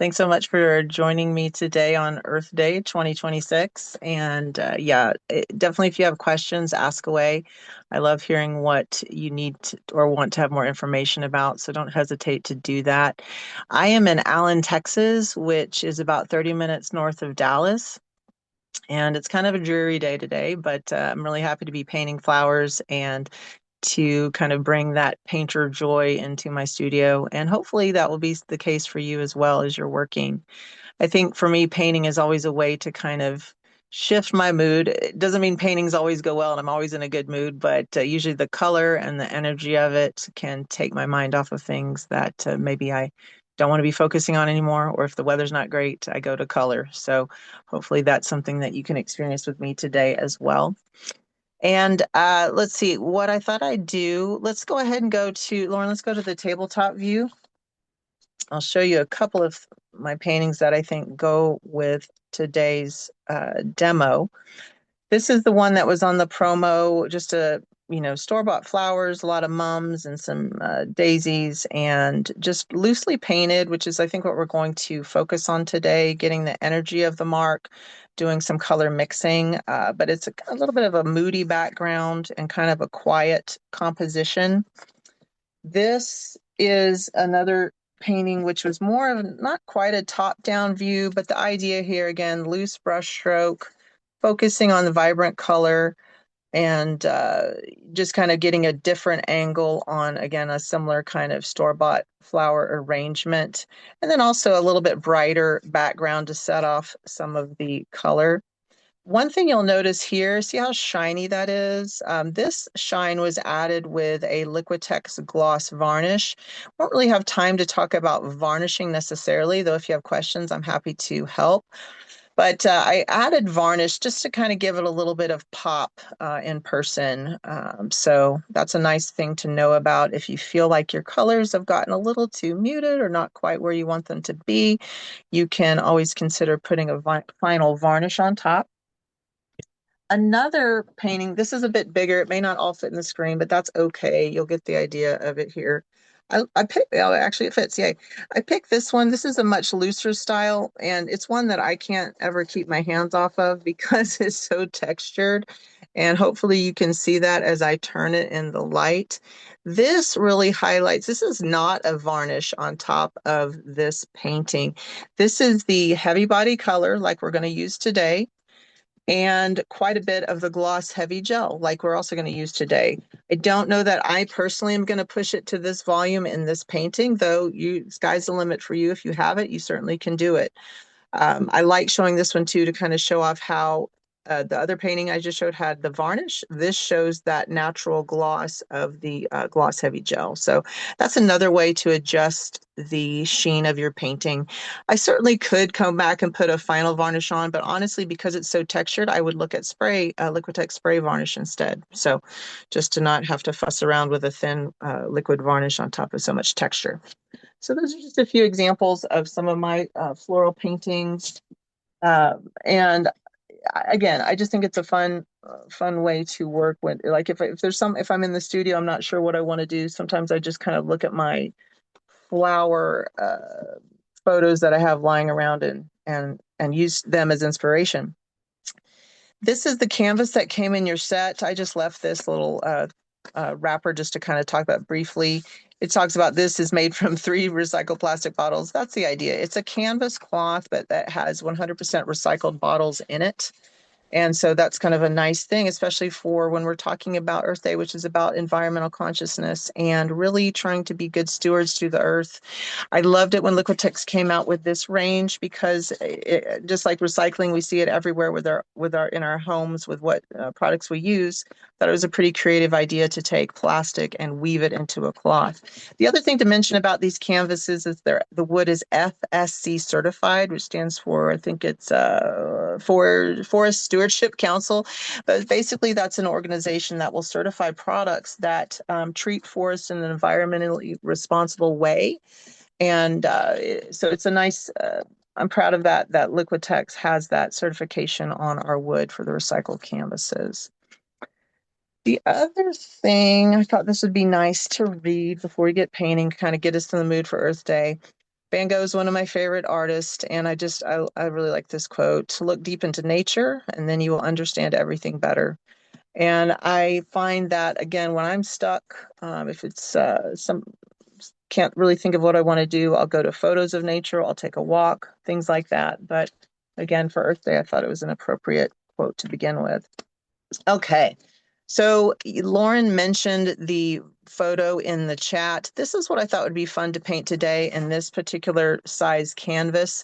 Thanks so much for joining me today on Earth Day 2026. And definitely if you have questions, ask away. I love hearing what you need to, or want to have more information about, so don't hesitate to do that. I am in Allen, Texas, which is about 30 minutes north of Dallas. And it's kind of a dreary day today, but I'm really happy to be painting flowers and to kind of bring that painter joy into my studio. And hopefully that will be the case for you as well as you're working. I think for me, painting is always a way to kind of shift my mood. It doesn't mean paintings always go well and I'm always in a good mood, but usually the color and the energy of it can take my mind off of things that maybe I don't want to be focusing on anymore. Or if the weather's not great, I go to color. So hopefully that's something that you can experience with me today as well. And let's see what I thought I'd do. Let's go ahead and go to Lauren. Let's go to the tabletop view. I'll show you a couple of my paintings that I think go with today's demo. This is the one that was on the promo, just store-bought flowers, a lot of mums and some daisies, and just loosely painted, which is I think what we're going to focus on today, getting the energy of the mark, doing some color mixing, but it's a little bit of a moody background and kind of a quiet composition. This is another painting, which was more of not quite a top-down view, but the idea here, again, loose brush stroke, focusing on the vibrant color and just kind of getting a different angle on, again, a similar kind of store-bought flower arrangement. And then also a little bit brighter background to set off some of the color. One thing you'll notice here, see how shiny that is? This shine was added with a Liquitex gloss varnish. Won't really have time to talk about varnishing necessarily, though if you have questions, I'm happy to help. But I added varnish just to kind of give it a little bit of pop in person. So that's a nice thing to know about. If you feel like your colors have gotten a little too muted or not quite where you want them to be, you can always consider putting a final varnish on top. Another painting, this is a bit bigger. It may not all fit in the screen, but that's okay. You'll get the idea of it here. I picked, oh, actually it fits, yay. I picked this one. This is a much looser style, and it's one that I can't ever keep my hands off of because it's so textured. And hopefully you can see that as I turn it in the light. This really highlights, this is not a varnish on top of this painting. This is the heavy body color like we're going to use today, and quite a bit of the gloss heavy gel like we're also going to use today. I don't know that I personally am going to push it to this volume in this painting, though sky's the limit for you. If you have it, you certainly can do it. I like showing this one too to kind of show off how the other painting I just showed had the varnish. This shows that natural gloss of the gloss heavy gel. So that's another way to adjust the sheen of your painting. I certainly could come back and put a final varnish on, but honestly, because it's so textured, I would look at Liquitex spray varnish instead. So just to not have to fuss around with a thin liquid varnish on top of so much texture. So those are just a few examples of some of my floral paintings. And again, I just think it's a fun way to work with. Like if I'm in the studio, I'm not sure what I want to do. Sometimes I just kind of look at my flower photos that I have lying around and use them as inspiration. This is the canvas that came in your set. I just left this little wrapper just to kind of talk about briefly. It talks about this is made from 3 recycled plastic bottles. That's the idea. It's a canvas cloth, but that has 100% recycled bottles in it. And so that's kind of a nice thing, especially for when we're talking about Earth Day, which is about environmental consciousness and really trying to be good stewards to the earth. I loved it when Liquitex came out with this range because just like recycling, we see it everywhere in our homes with what products we use. Thought it was a pretty creative idea to take plastic and weave it into a cloth. The other thing to mention about these canvases is the wood is FSC certified, which stands for, I think it's Forest Stewardship Council. But basically, that's an organization that will certify products that treat forests in an environmentally responsible way. And so it's a nice, I'm proud of that Liquitex has that certification on our wood for the recycled canvases. The other thing, I thought this would be nice to read before we get painting, kind of get us in the mood for Earth Day. Van Gogh is one of my favorite artists, and I really like this quote: "To look deep into nature, and then you will understand everything better." And I find that again when I'm stuck, if it's some can't really think of what I want to do, I'll go to photos of nature, I'll take a walk, things like that. But again, for Earth Day, I thought it was an appropriate quote to begin with. Okay. So Lauren mentioned the photo in the chat. This is what I thought would be fun to paint today in this particular size canvas.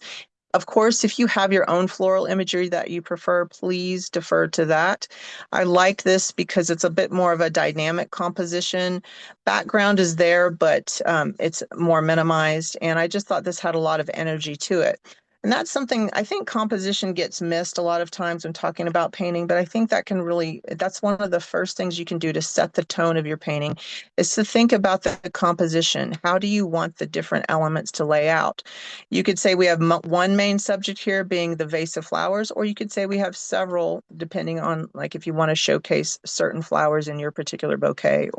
Of course, if you have your own floral imagery that you prefer, please defer to that. I like this because it's a bit more of a dynamic composition. Background is there, but it's more minimized. And I just thought this had a lot of energy to it. And that's something I think composition gets missed a lot of times when talking about painting, but I think that's one of the first things you can do to set the tone of your painting is to think about the composition. How do you want the different elements to lay out? You could say we have one main subject here being the vase of flowers, or you could say we have several, depending on like if you want to showcase certain flowers in your particular bouquet.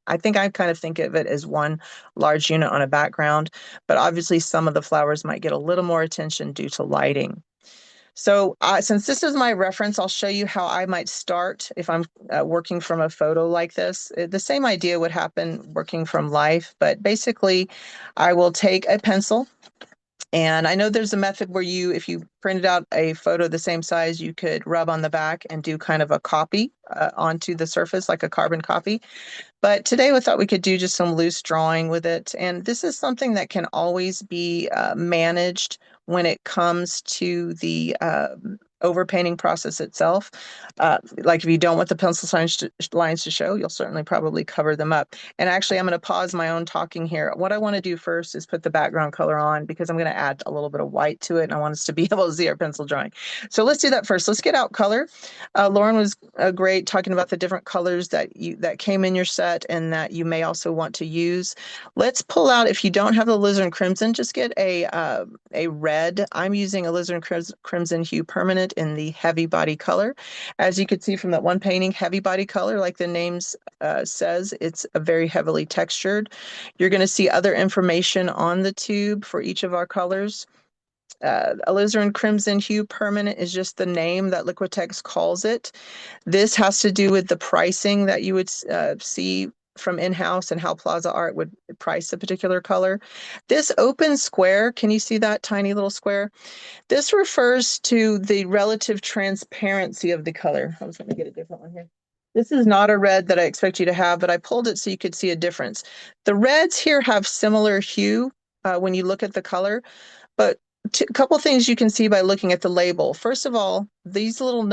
I think I kind of think of it as one large unit on a background, but obviously some of the flowers might get a little more attention due to lighting. So since this is my reference, I'll show you how I might start if I'm working from a photo like this. The same idea would happen working from life, but basically I will take a pencil. And I know there's a method where if you printed out a photo the same size, you could rub on the back and do kind of a copy onto the surface, like a carbon copy. But today we thought we could do just some loose drawing with it. And this is something that can always be managed when it comes to the overpainting process itself. Like if you don't want the pencil lines to show, you'll certainly probably cover them up. And actually, I'm going to pause my own talking here. What I want to do first is put the background color on because I'm going to add a little bit of white to it. And I want us to be able to see our pencil drawing. So let's do that first. Let's get out color. Lauren was great talking about the different colors that came in your set and that you may also want to use. Let's pull out, if you don't have the alizarin crimson, just get a red. I'm using alizarin crimson hue permanent in the heavy body color. As you can see from that one painting, heavy body color, like the name says, it's a very heavily textured. You're going to see other information on the tube for each of our colors. Alizarin crimson hue permanent is just the name that Liquitex calls it. This has to do with the pricing that you would see from in-house and how Plaza Art would price a particular color. This open square, can you see that tiny little square? This refers to the relative transparency of the color. I was going to get a different one here. This is not a red that I expect you to have, but I pulled it so you could see a difference. The reds here have similar hue when you look at the color, but a couple things you can see by looking at the label. First of all, these little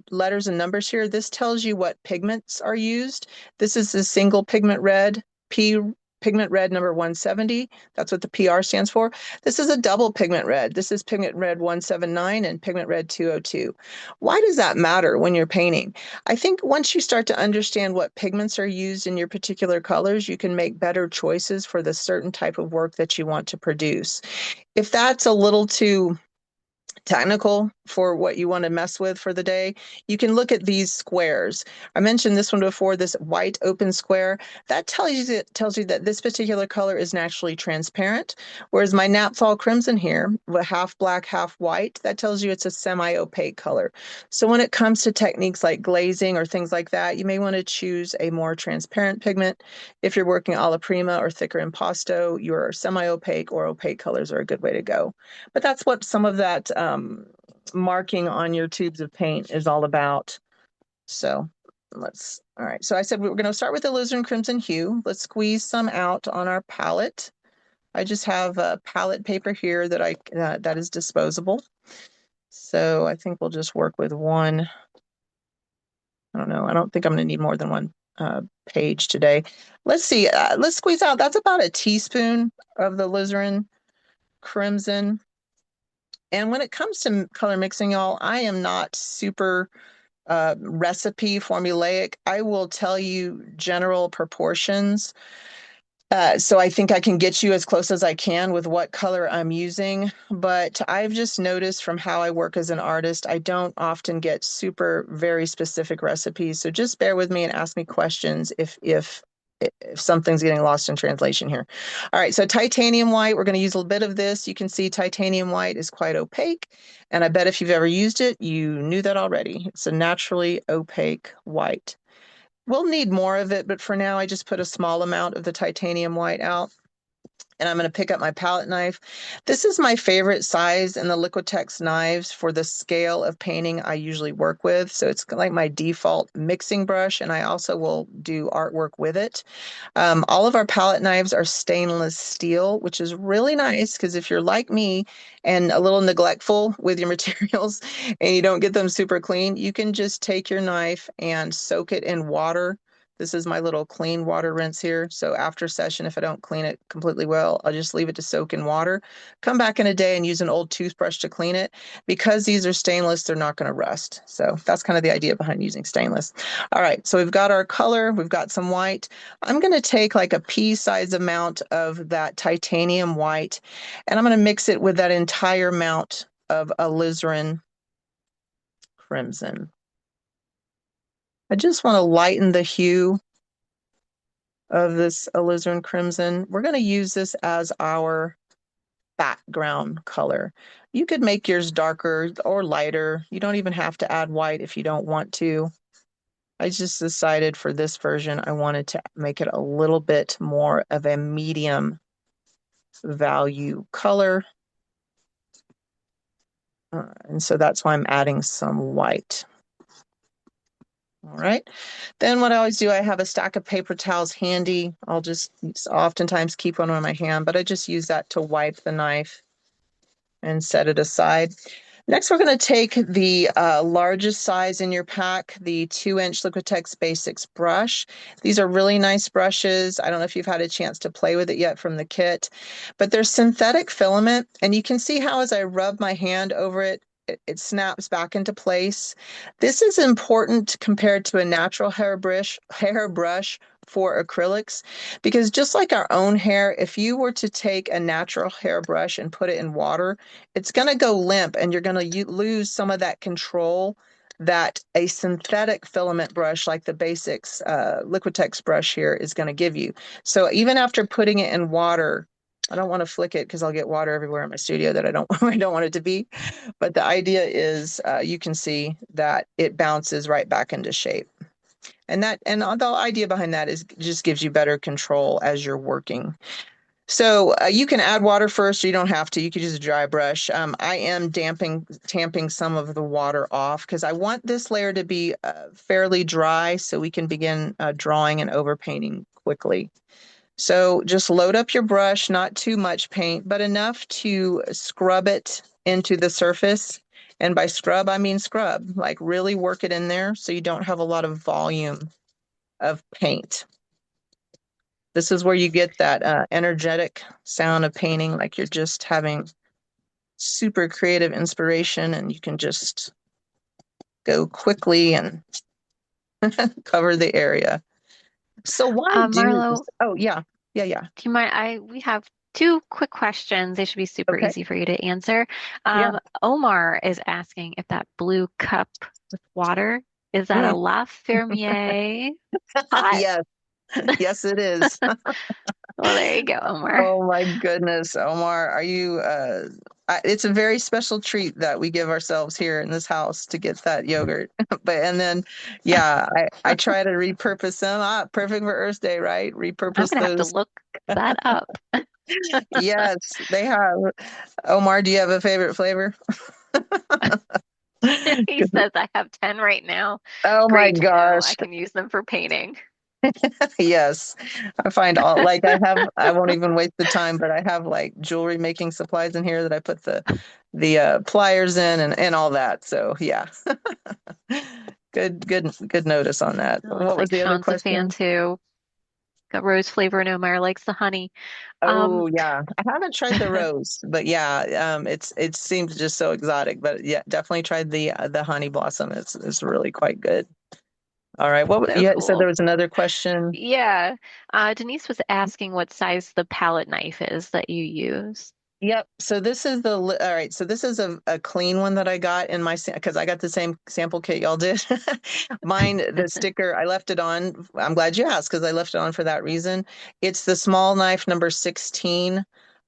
letters and numbers here, this tells you what pigments are used. This is a single pigment red, pigment red number 170. That's what the PR stands for. This is a double pigment red. This is pigment red 179 and pigment red 202. Why does that matter when you're painting? I think once you start to understand what pigments are used in your particular colors, you can make better choices for the certain type of work that you want to produce. If that's a little too technical for what you want to mess with for the day, you can look at these squares. I mentioned this one before, this white open square. That tells you that this particular color is naturally transparent, whereas my Napthol Crimson here, half black, half white, that tells you it's a semi-opaque color. So when it comes to techniques like glazing or things like that, you may want to choose a more transparent pigment. If you're working alla prima or thicker impasto, your semi-opaque or opaque colors are a good way to go. But that's what some of that marking on your tubes of paint is all about. So all right. So I said we're going to start with the alizarin crimson hue. Let's squeeze some out on our palette. I just have a palette paper here that is disposable. So I think we'll just work with one. I don't know. I don't think I'm going to need more than one page today. Let's see. Let's squeeze out. That's about a teaspoon of the alizarin crimson. And when it comes to color mixing, y'all, I am not super recipe formulaic. I will tell you general proportions. So I think I can get you as close as I can with what color I'm using. But I've just noticed from how I work as an artist, I don't often get super very specific recipes. So just bear with me and ask me questions if if something's getting lost in translation here. All right, so titanium white, we're going to use a bit of this. You can see titanium white is quite opaque, and I bet if you've ever used it, you knew that already. It's a naturally opaque white. We'll need more of it, but for now, I just put a small amount of the titanium white out. And I'm going to pick up my palette knife. This is my favorite size in the Liquitex knives for the scale of painting I usually work with. So it's like my default mixing brush, and I also will do artwork with it. All of our palette knives are stainless steel, which is really nice because if you're like me and a little neglectful with your materials and you don't get them super clean, you can just take your knife and soak it in water. This is my little clean water rinse here. So after session, if I don't clean it completely well, I'll just leave it to soak in water. Come back in a day and use an old toothbrush to clean it. Because these are stainless, they're not going to rust. So that's kind of the idea behind using stainless. All right, so we've got our color, we've got some white. I'm going to take like a pea-sized amount of that titanium white, and I'm going to mix it with that entire amount of alizarin crimson. I just want to lighten the hue of this alizarin crimson. We're going to use this as our background color. You could make yours darker or lighter. You don't even have to add white if you don't want to. I just decided for this version, I wanted to make it a little bit more of a medium value color. And so that's why I'm adding some white. All right. Then what I always do, I have a stack of paper towels handy. I'll just oftentimes keep one on my hand, but I just use that to wipe the knife and set it aside. Next, we're going to take the largest size in your pack, the 2-inch Liquitex Basics brush. These are really nice brushes. I don't know if you've had a chance to play with it yet from the kit, but they're synthetic filament, and you can see how as I rub my hand over it, it snaps back into place. This is important compared to a natural hairbrush for acrylics, because just like our own hair, if you were to take a natural hairbrush and put it in water, it's going to go limp and you're going to lose some of that control that a synthetic filament brush like the Basics Liquitex brush here is going to give you. So even after putting it in water, I don't want to flick it because I'll get water everywhere in my studio that I don't I don't want it to be. But the idea is you can see that it bounces right back into shape. And the idea behind that is just gives you better control as you're working. So you can add water first, or you don't have to. You could use a dry brush. I am tamping some of the water off because I want this layer to be fairly dry so we can begin drawing and overpainting quickly. So just load up your brush, not too much paint, but enough to scrub it into the surface. And by scrub, I mean scrub, like really work it in there so you don't have a lot of volume of paint. This is where you get that energetic sound of painting, like you're just having super creative inspiration and you can just go quickly and cover the area. So why do this? Marlo, Oh, yeah. Yeah, yeah. do you mind? We have two quick questions. They should be super Okay. easy for you to answer. Yeah. Omar is asking if that blue cup with water, is that a Mm. La Fermier pot? Yes. Yes, it is. Well, there you go, Omar. Oh my goodness, Omar, are you it's a very special treat that we give ourselves here in this house to get that yogurt. But and then yeah, I try to repurpose them. Perfect for Earth Day, right? I'm Repurpose gonna have to those. look that up. Yes, they have. Omar, do you have a favorite flavor? He says I have 10 right now. Oh my Great to know. I gosh. can use them for painting. Yes. I find all like I won't even waste the time, but I have like jewelry making supplies in here that I put the pliers in and all that. So yeah. Good notice on that. It looks What was like the other Sean's a fan question? too. Got rose flavor and Omar likes the honey. Um, Oh yeah. I haven't tried the rose, but yeah, it seems just so exotic. But yeah, definitely tried the honey blossom. It's really quite good. All right. so You said there cool. was another question. Yeah. Denise was asking what size the palette knife is that you use. Yep. So this is all right. So this is a clean one that I got in my, because I got the same sample kit y'all did. Mine, the sticker, I left it on. I'm glad you asked because I left it on for that reason. It's the small knife number 16.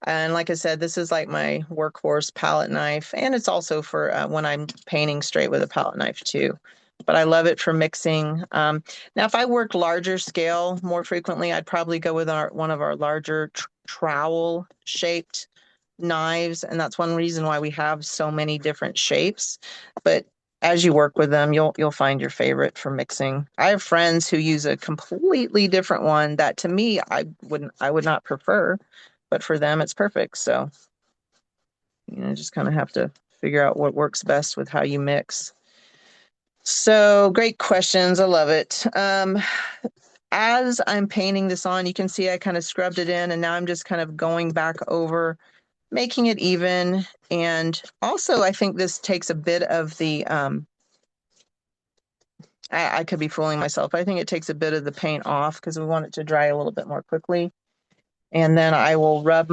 And like I said, this is like my workhorse palette knife. And it's also for when I'm painting straight with a palette knife too. But I love it for mixing. Now, if I worked larger scale more frequently, I'd probably go with one of our larger trowel shaped knives, and that's one reason why we have so many different shapes. But as you work with them, you'll find your favorite for mixing. I have friends who use a completely different one that to me I would not prefer, but for them it's perfect. So, just kind of have to figure out what works best with how you mix. So, great questions. I love it. As I'm painting this on, you can see I kind of scrubbed it in, and now I'm just kind of going back over making it even. And also, I think this takes a bit of the, I could be fooling myself. I think it takes a bit of the paint off because we want it to dry a little bit more quickly. And then I will rub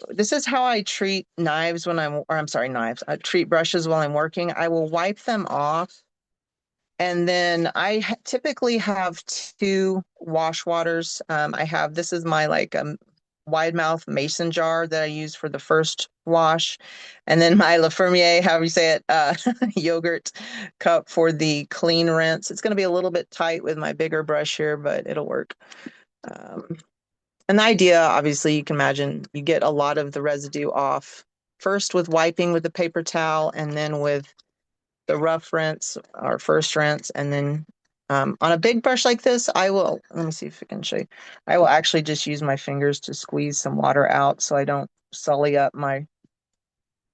this is how I treat knives when or I'm sorry, knives. I treat brushes while I'm working. I will wipe them off. And then typically have two wash waters. This is my like wide mouth mason jar that I use for the first wash. And then my La Fermier, however you say it, yogurt cup for the clean rinse. It's going to be a little bit tight with my bigger brush here, but it'll work. Um, and the idea, obviously, you can imagine you get a lot of the residue off first with wiping with the paper towel and then with the rough rinse or first rinse. And then on a big brush like this, let me see if I can show you. I will actually just use my fingers to squeeze some water out so I don't sully up my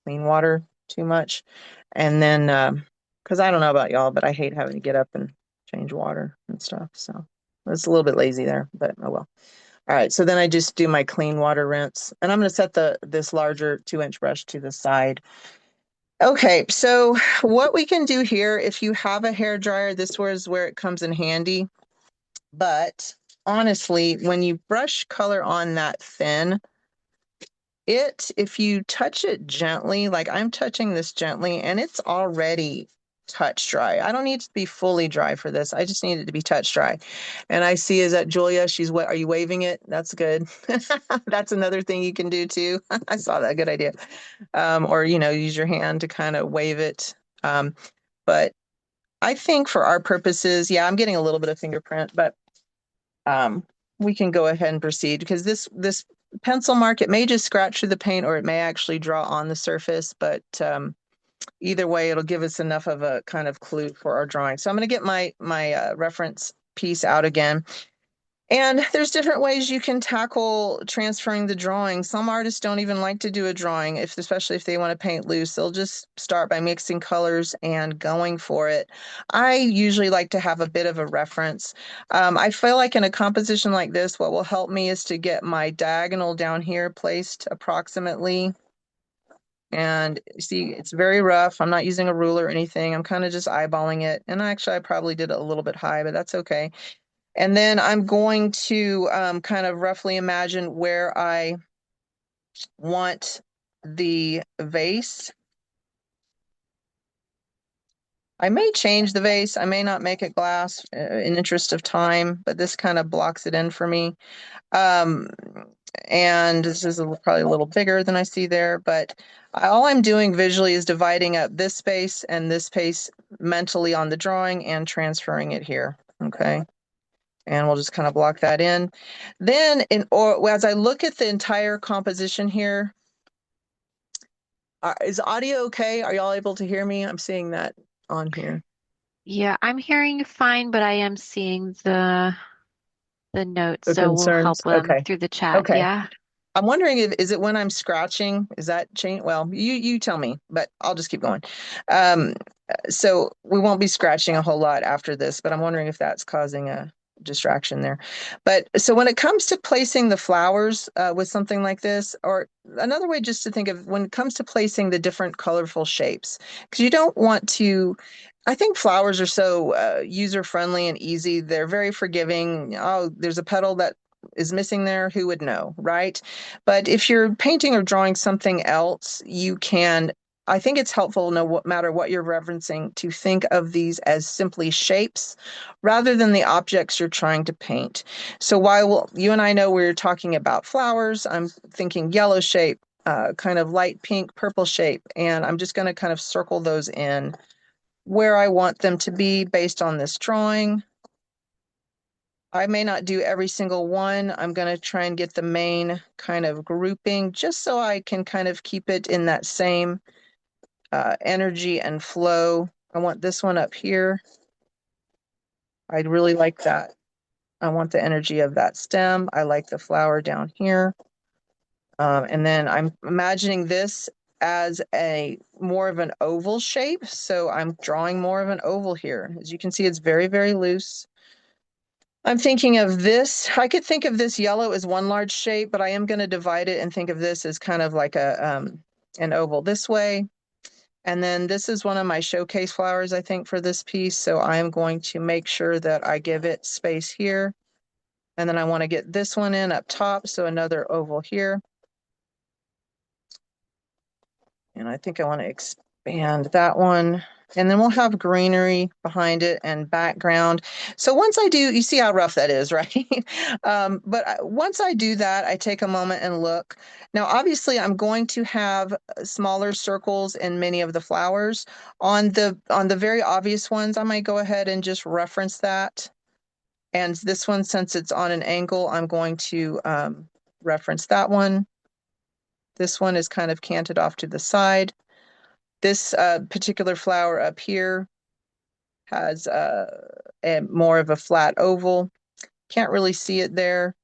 clean water too much. And then, because I don't know about y'all, but I hate having to get up and change water and stuff. So it's a little bit lazy there, but oh well. All right, so then I just do my clean water rinse, and I'm going to set this larger 2-inch brush to the side. Okay, so what we can do here, if you have a hair dryer, this was where it comes in handy. But honestly, when you brush color on that thin, if you touch it gently, like I'm touching this gently, and it's already touch dry. I don't need to be fully dry for this. I just need it to be touch dry. And I see, is that Julia? Are you waving it? That's good. That's another thing you can do too. I saw that. Good idea. Or, use your hand to kind of wave it. But I think for our purposes, yeah, I'm getting a little bit of fingerprint, but um, we can go ahead and proceed because this pencil mark, it may just scratch through the paint or it may actually draw on the surface, but either way, it'll give us enough of a kind of clue for our drawing. So I'm going to get my reference piece out again. And there's different ways you can tackle transferring the drawing. Some artists don't even like to do a drawing, especially if they want to paint loose. They'll just start by mixing colors and going for it. I usually like to have a bit of a reference. I feel like in a composition like this, what will help me is to get my diagonal down here placed approximately. And see, it's very rough. I'm not using a ruler or anything. I'm kind of just eyeballing it. And actually, I probably did it a little bit high, but that's okay. And then I'm going to kind of roughly imagine where I want the vase. I may change the vase. I may not make it glass in interest of time, but this kind of blocks it in for me. Um, and this is probably a little bigger than I see there, but all I'm doing visually is dividing up this space and this space mentally on the drawing and transferring it here. Okay. And we'll just kind of block that in. Then as I look at the entire composition here, is audio okay? Are y'all able to hear me? I'm seeing that on here. Yeah, I'm hearing you fine, but I am seeing the notes, The so we'll concerns. help them Okay. through the chat. Okay. Yeah. I'm wondering if is it when I'm scratching? Is that change? Well, you tell me, but I'll just keep going. Um, so we won't be scratching a whole lot after this, but I'm wondering if that's causing a distraction there. But so when it comes to placing the flowers with something like this, or another way just to think of when it comes to placing the different colorful shapes, because you don't want to. I think flowers are so user friendly and easy. They're very forgiving. Oh, there's a petal that is missing there, who would know, right? But if you're painting or drawing something else, you can, I think it's helpful no matter what you're referencing to think of these as simply shapes rather than the objects you're trying to paint. So while you and I know we're talking about flowers, I'm thinking yellow shape, kind of light pink, purple shape, and I'm just going to kind of circle those in where I want them to be based on this drawing. I may not do every single one. I'm going to try and get the main kind of grouping just so I can kind of keep it in that same energy and flow. I want this one up here. I'd really like that. I want the energy of that stem. I like the flower down here. And then I'm imagining this as a more of an oval shape. So I'm drawing more of an oval here. As you can see, it's very, very loose. I'm thinking of this. I could think of this yellow as one large shape, but I am going to divide it and think of this as kind of like an oval this way. And then this is one of my showcase flowers, I think, for this piece. So I am going to make sure that I give it space here. And then I want to get this one in up top. So another oval here. And I think I want to expand that one. And then we'll have greenery behind it and background. So once I do, you see how rough that is, right? Once I do that, I take a moment and look. Now, obviously, I'm going to have smaller circles in many of the flowers. On the very obvious ones, I might go ahead and just reference that. And this one, since it's on an angle, I'm going to reference that one. This one is kind of canted off to the side. This particular flower up here has more of a flat oval. Can't really see it there.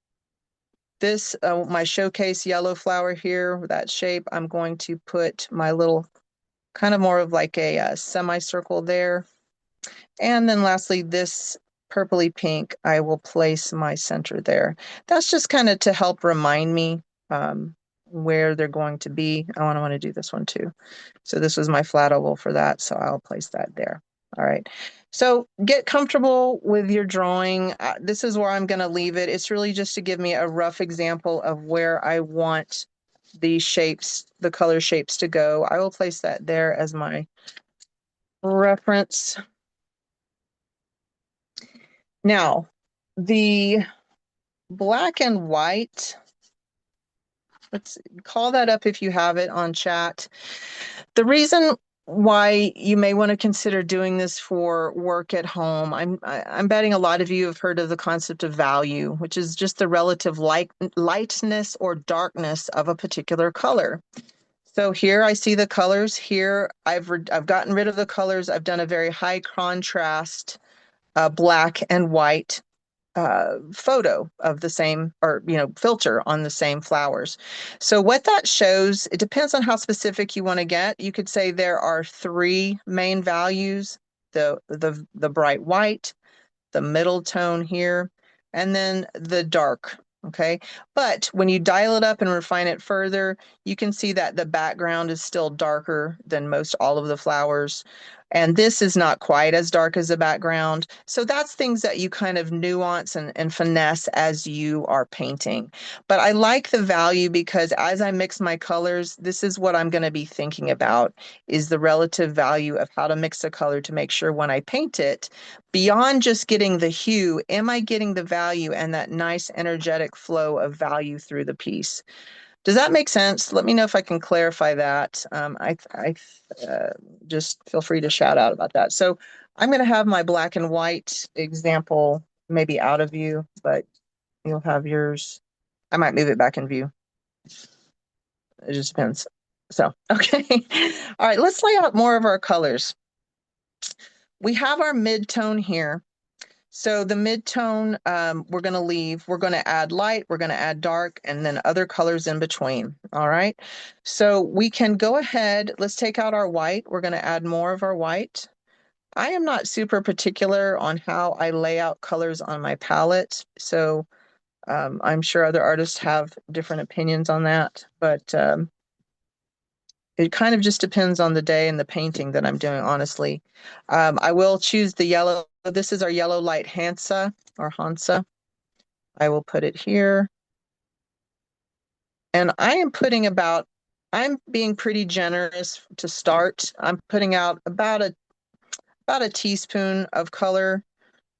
This, my showcase yellow flower here, that shape, I'm going to put my little kind of more of like a semicircle there. And then lastly, this purpley pink, I will place my center there. That's just kind of to help remind me where they're going to be. I want to do this one too. So this was my flat oval for that, so I'll place that there. All right. So get comfortable with your drawing. This is where I'm going to leave it. It's really just to give me a rough example of where I want the shapes, the color shapes to go. I will place that there as my reference. Now, the black and white, let's call that up if you have it on chat. The reason why you may want to consider doing this for work at home, I'm betting a lot of you have heard of the concept of value, which is just the relative lightness or darkness of a particular color. So here I see the colors. Here I've gotten rid of the colors. I've done a very high contrast black and white photo of the same or filter on the same flowers. So what that shows, it depends on how specific you want to get. You could say there are three main values: the bright white, the middle tone here, and then the dark. Okay. But when you dial it up and refine it further, you can see that the background is still darker than most all of the flowers. And this is not quite as dark as the background. So that's things that you kind of nuance and finesse as you are painting. But I like the value because as I mix my colors, this is what I'm going to be thinking about is the relative value of how to mix a color to make sure when I paint it, beyond just getting the hue, am I getting the value and that nice energetic flow of value through the piece? Does that make sense? Let me know if I can clarify that. I just feel free to shout out about that. So I'm going to have my black and white example maybe out of view, but you'll have yours. I might move it back in view. It just depends. So, okay. All right, let's lay out more of our colors. We have our mid-tone here. So the mid-tone, we're going to leave. We're going to add light, we're going to add dark, and then other colors in between. All right. So we can go ahead. Let's take out our white. We're going to add more of our white. I am not super particular on how I lay out colors on my palette. So I'm sure other artists have different opinions on that, but it kind of just depends on the day and the painting that I'm doing, honestly. I will choose the yellow. This is our yellow light Hansa or Hansa. I will put it here. And I'm being pretty generous to start. I'm putting out about a teaspoon of color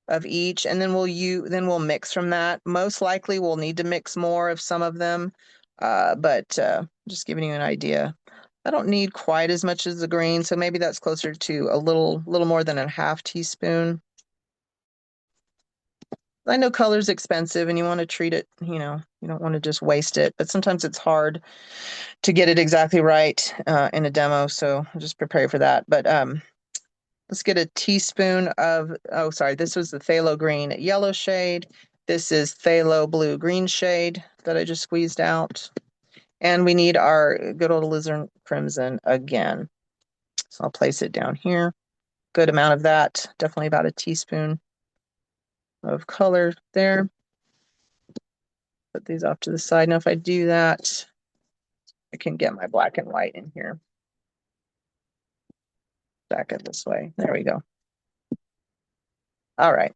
of each, and then we'll mix from that. Most likely we'll need to mix more of some of them, but just giving you an idea. I don't need quite as much as the green, so maybe that's closer to a little more than a half teaspoon. I know color's expensive and you want to treat it, you don't want to just waste it, but sometimes it's hard to get it exactly right in a demo, so just prepare for that. But let's get a teaspoon of, oh, sorry, this was the phthalo green yellow shade. This is phthalo blue green shade that I just squeezed out. And we need our good old alizarin crimson again. So I'll place it down here. Good amount of that, definitely about a teaspoon of color there. Put these off to the side. Now, if I do that, I can get my black and white in here. Back it this way. There we go. All right.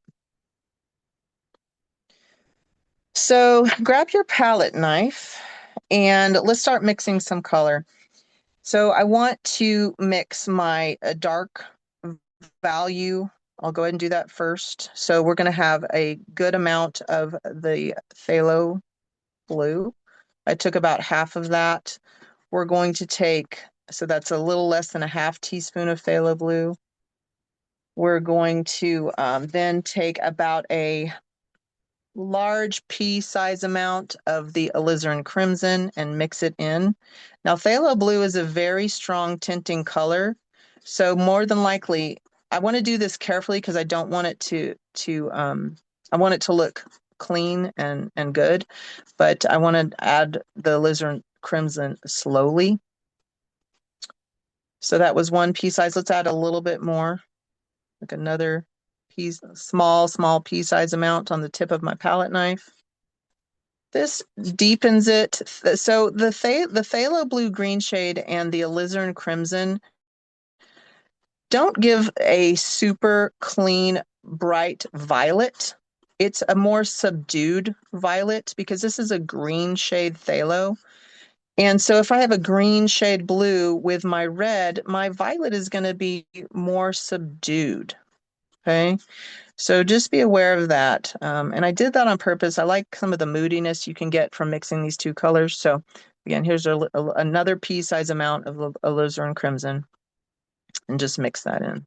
So grab your palette knife and let's start mixing some color. So I want to mix my dark value. I'll go ahead and do that first. So we're going to have a good amount of the phthalo blue. I took about half of that. We're going to take, so that's a little less than a half teaspoon of phthalo blue. We're going to then take about a large pea size amount of the alizarin crimson and mix it in. Now, phthalo blue is a very strong tinting color. So more than likely, I want to do this carefully because I don't want it I want it to look clean and good, but I want to add the alizarin crimson slowly. So that was one pea size. Let's add a little bit more, like another piece, small pea size amount on the tip of my palette knife. This deepens it. So the phthalo blue green shade and the alizarin crimson don't give a super clean, bright violet. It's a more subdued violet because this is a green shade phthalo. And so if I have a green shade blue with my red, my violet is going to be more subdued. Okay. So just be aware of that. And I did that on purpose. I like some of the moodiness you can get from mixing these two colors. So again, here's another pea size amount of alizarin crimson and just mix that in.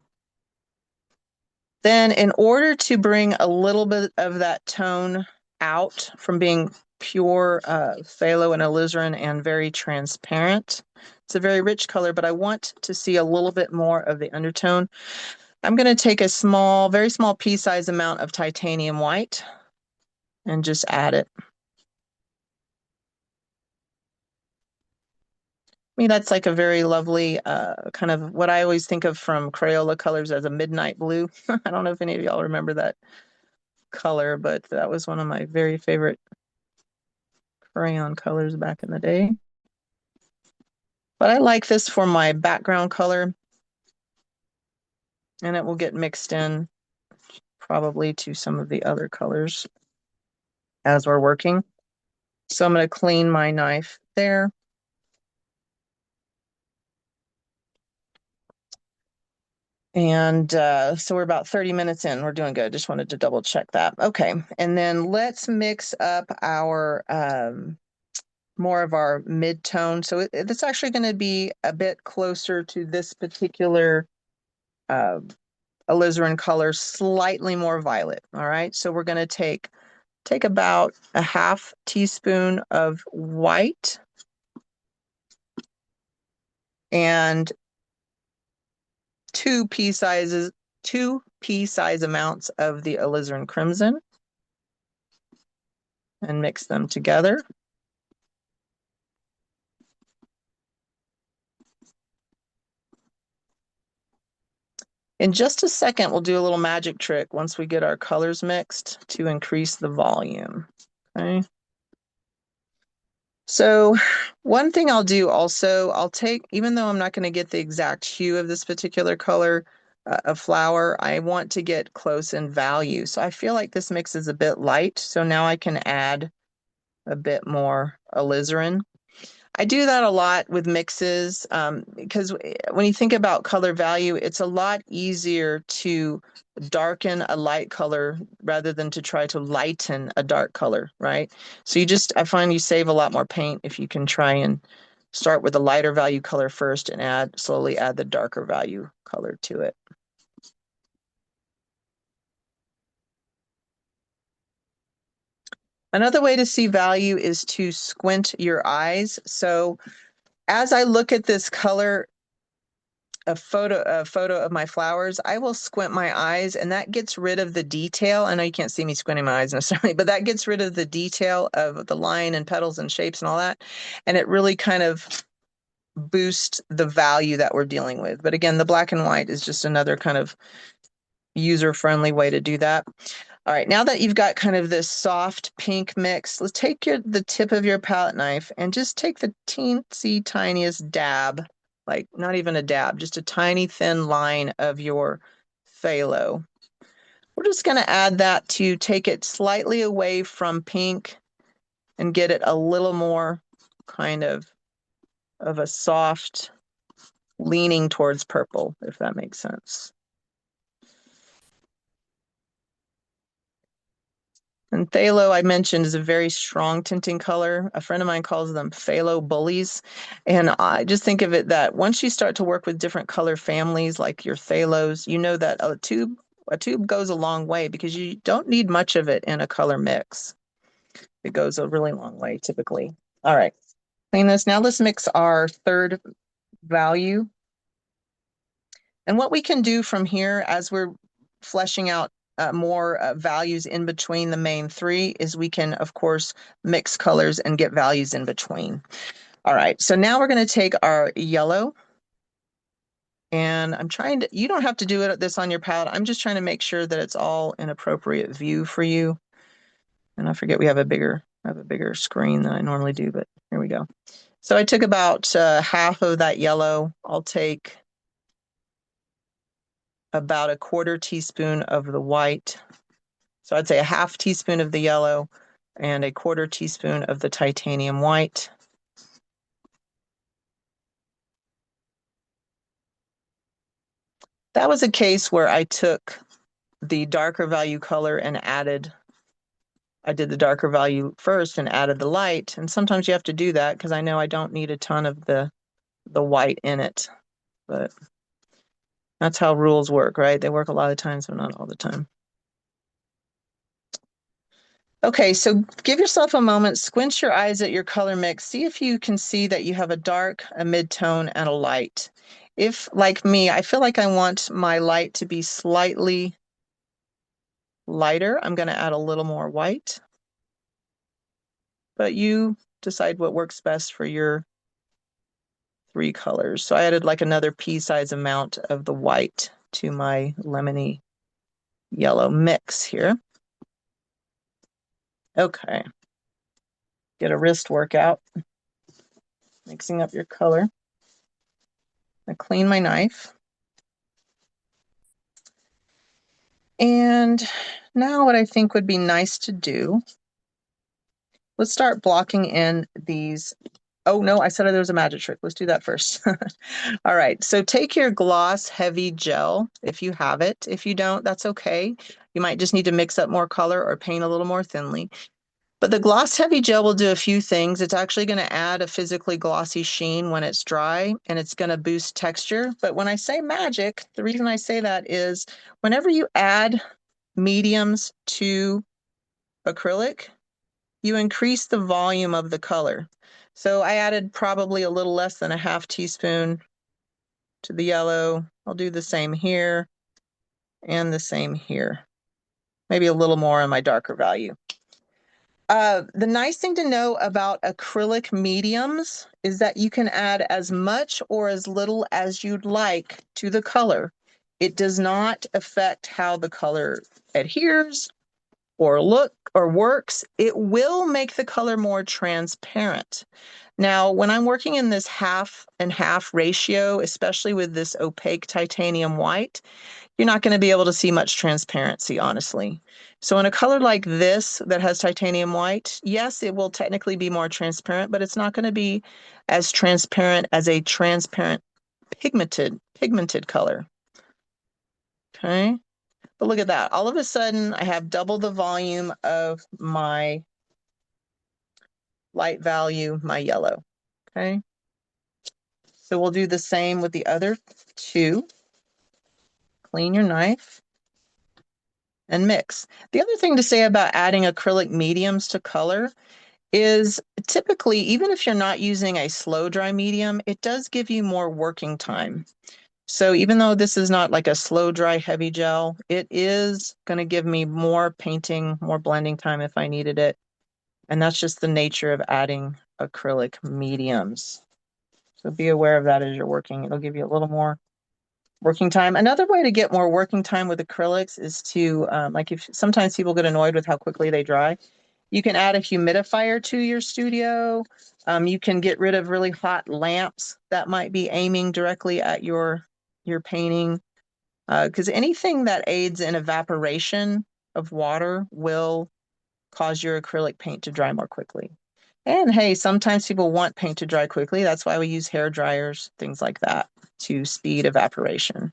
Then in order to bring a little bit of that tone out from being pure phthalo and alizarin and very transparent, it's a very rich color, but I want to see a little bit more of the undertone. I'm going to take a very small pea size amount of titanium white and just add it. I mean, that's like a very lovely kind of what I always think of from Crayola colors as a midnight blue. I don't know if any of y'all remember that color, but that was one of my very favorite crayon colors back in the day. But I like this for my background color, and it will get mixed in probably to some of the other colors as we're working. So I'm going to clean my knife there. And so we're about 30 minutes in. We're doing good. Just wanted to double check that. Okay. And then let's mix up our more of our mid-tone. So it's actually going to be a bit closer to this particular alizarin color, slightly more violet. All right. So we're going to take about a half teaspoon of white and two pea size amounts of the alizarin crimson and mix them together. In just a second, we'll do a little magic trick once we get our colors mixed to increase the volume. Okay. So one thing I'll do also, even though I'm not going to get the exact hue of this particular color, a flower, I want to get close in value. So I feel like this mix is a bit light. So now I can add a bit more alizarin. I do that a lot with mixes because when you think about color value, it's a lot easier to darken a light color rather than to try to lighten a dark color, right? So I find you save a lot more paint if you can try and start with a lighter value color first and slowly add the darker value color to it. Another way to see value is to squint your eyes. So as I look at this color, a photo of my flowers, I will squint my eyes and that gets rid of the detail. I know you can't see me squinting my eyes necessarily, but that gets rid of the detail of the line and petals and shapes and all that. And it really kind of boosts the value that we're dealing with. But again, the black and white is just another kind of user-friendly way to do that. All right, now that you've got kind of this soft pink mix, let's take the tip of your palette knife and just take the teensy tiniest dab, like not even a dab, just a tiny thin line of your phthalo. We're just going to add that to take it slightly away from pink and get it a little more kind of a soft leaning towards purple, if that makes sense. And phthalo, I mentioned, is a very strong tinting color. A friend of mine calls them phthalo bullies. And I just think of it that once you start to work with different color families like your phthalos, you know that a tube goes a long way because you don't need much of it in a color mix. It goes a really long way typically. All right, clean this. Now let's mix our third value. And what we can do from here as we're fleshing out more values in between the main three is we can, of course, mix colors and get values in between. All right, so now we're going to take our yellow. And you don't have to do this on your palette. I'm just trying to make sure that it's all in appropriate view for you. And I forget I have a bigger screen than I normally do, but here we go. So I took about half of that yellow. I'll take about a quarter teaspoon of the white. So I'd say a half teaspoon of the yellow and a quarter teaspoon of the titanium white. That was a case where I took the darker value color and I did the darker value first and added the light. And sometimes you have to do that because I know I don't need a ton of the white in it. But that's how rules work, right? They work a lot of times, but not all the time. Okay, so give yourself a moment, squint your eyes at your color mix, see if you can see that you have a dark, a mid-tone, and a light. If, like me, I feel like I want my light to be slightly lighter, I'm going to add a little more white. But you decide what works best for your three colors. So I added like another pea-size amount of the white to my lemony yellow mix here. Okay. Get a wrist workout. Mixing up your color. I clean my knife. And now what I think would be nice to do, let's start blocking in these. Oh no, I said there was a magic trick. Let's do that first. All right, so take your gloss heavy gel if you have it. If you don't, that's okay. You might just need to mix up more color or paint a little more thinly. But the gloss heavy gel will do a few things. It's actually going to add a physically glossy sheen when it's dry, and it's going to boost texture. But when I say magic, the reason I say that is whenever you add mediums to acrylic, you increase the volume of the color. So I added probably a little less than a half teaspoon to the yellow. I'll do the same here and the same here. Maybe a little more on my darker value. The nice thing to know about acrylic mediums is that you can add as much or as little as you'd like to the color. It does not affect how the color adheres or looks or works, it will make the color more transparent. Now, when I'm working in this half and half ratio, especially with this opaque titanium white, you're not going to be able to see much transparency, honestly. So in a color like this that has titanium white, yes, it will technically be more transparent, but it's not going to be as transparent as a transparent pigmented color. Okay. But look at that. All of a sudden, I have double the volume of my light value, my yellow. Okay. So we'll do the same with the other two. Clean your knife and mix. The other thing to say about adding acrylic mediums to color is typically, even if you're not using a slow dry medium, it does give you more working time. So even though this is not like a slow dry heavy gel, it is going to give me more painting, more blending time if I needed it. And that's just the nature of adding acrylic mediums. So be aware of that as you're working. It'll give you a little more working time. Another way to get more working time with acrylics is to, like if sometimes people get annoyed with how quickly they dry, you can add a humidifier to your studio. You can get rid of really hot lamps that might be aiming directly at your painting, because anything that aids in evaporation of water will cause your acrylic paint to dry more quickly. And hey, sometimes people want paint to dry quickly. That's why we use hair dryers, things like that, to speed evaporation.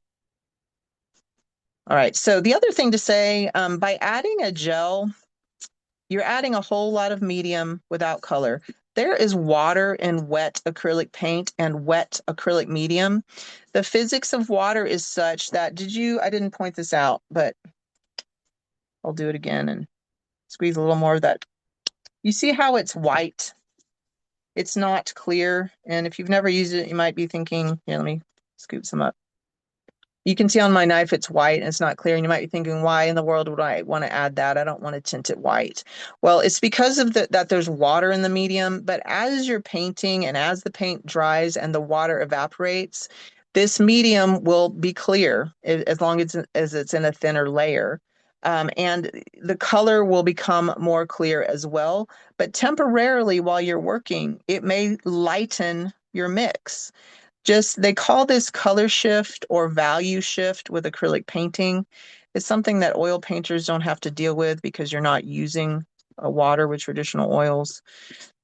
All right, so the other thing to say, by adding a gel, you're adding a whole lot of medium without color. There is water in wet acrylic paint and wet acrylic medium. The physics of water is such that, I didn't point this out, but I'll do it again and squeeze a little more of that. You see how it's white? It's not clear. And if you've never used it, you might be thinking, here, let me scoop some up. You can see on my knife it's white and it's not clear, and you might be thinking, why in the world would I want to add that? I don't want to tint it white. Well, it's because of that there's water in the medium, but as you're painting and as the paint dries and the water evaporates, this medium will be clear as long as it's in a thinner layer. And the color will become more clear as well. But temporarily, while you're working, it may lighten your mix. Just they call this color shift or value shift with acrylic painting. It's something that oil painters don't have to deal with because you're not using water with traditional oils.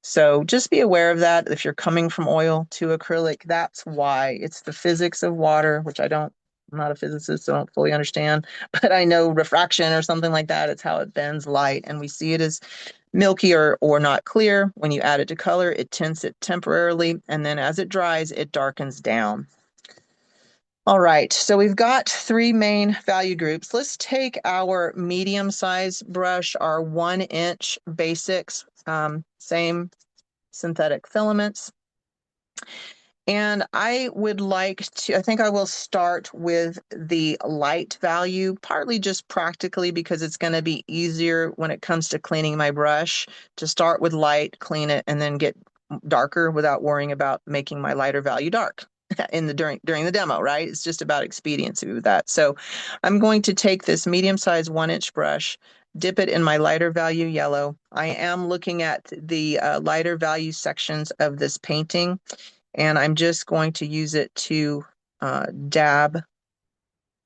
So just be aware of that. If you're coming from oil to acrylic, that's why. It's the physics of water, which I'm not a physicist, so I don't fully understand, but I know refraction or something like that. It's how it bends light, and we see it as milky or not clear. When you add it to color, it tints it temporarily, and then as it dries, it darkens down. All right, so we've got three main value groups. Let's take our medium size brush, our 1 inch basics, same synthetic filaments. And I think I will start with the light value, partly just practically because it's going to be easier when it comes to cleaning my brush to start with light, clean it, and then get darker without worrying about making my lighter value dark during the demo, right? It's just about expediency with that. So I'm going to take this medium-sized 1 inch brush, dip it in my lighter value yellow. I am looking at the lighter value sections of this painting, and I'm just going to use it to dab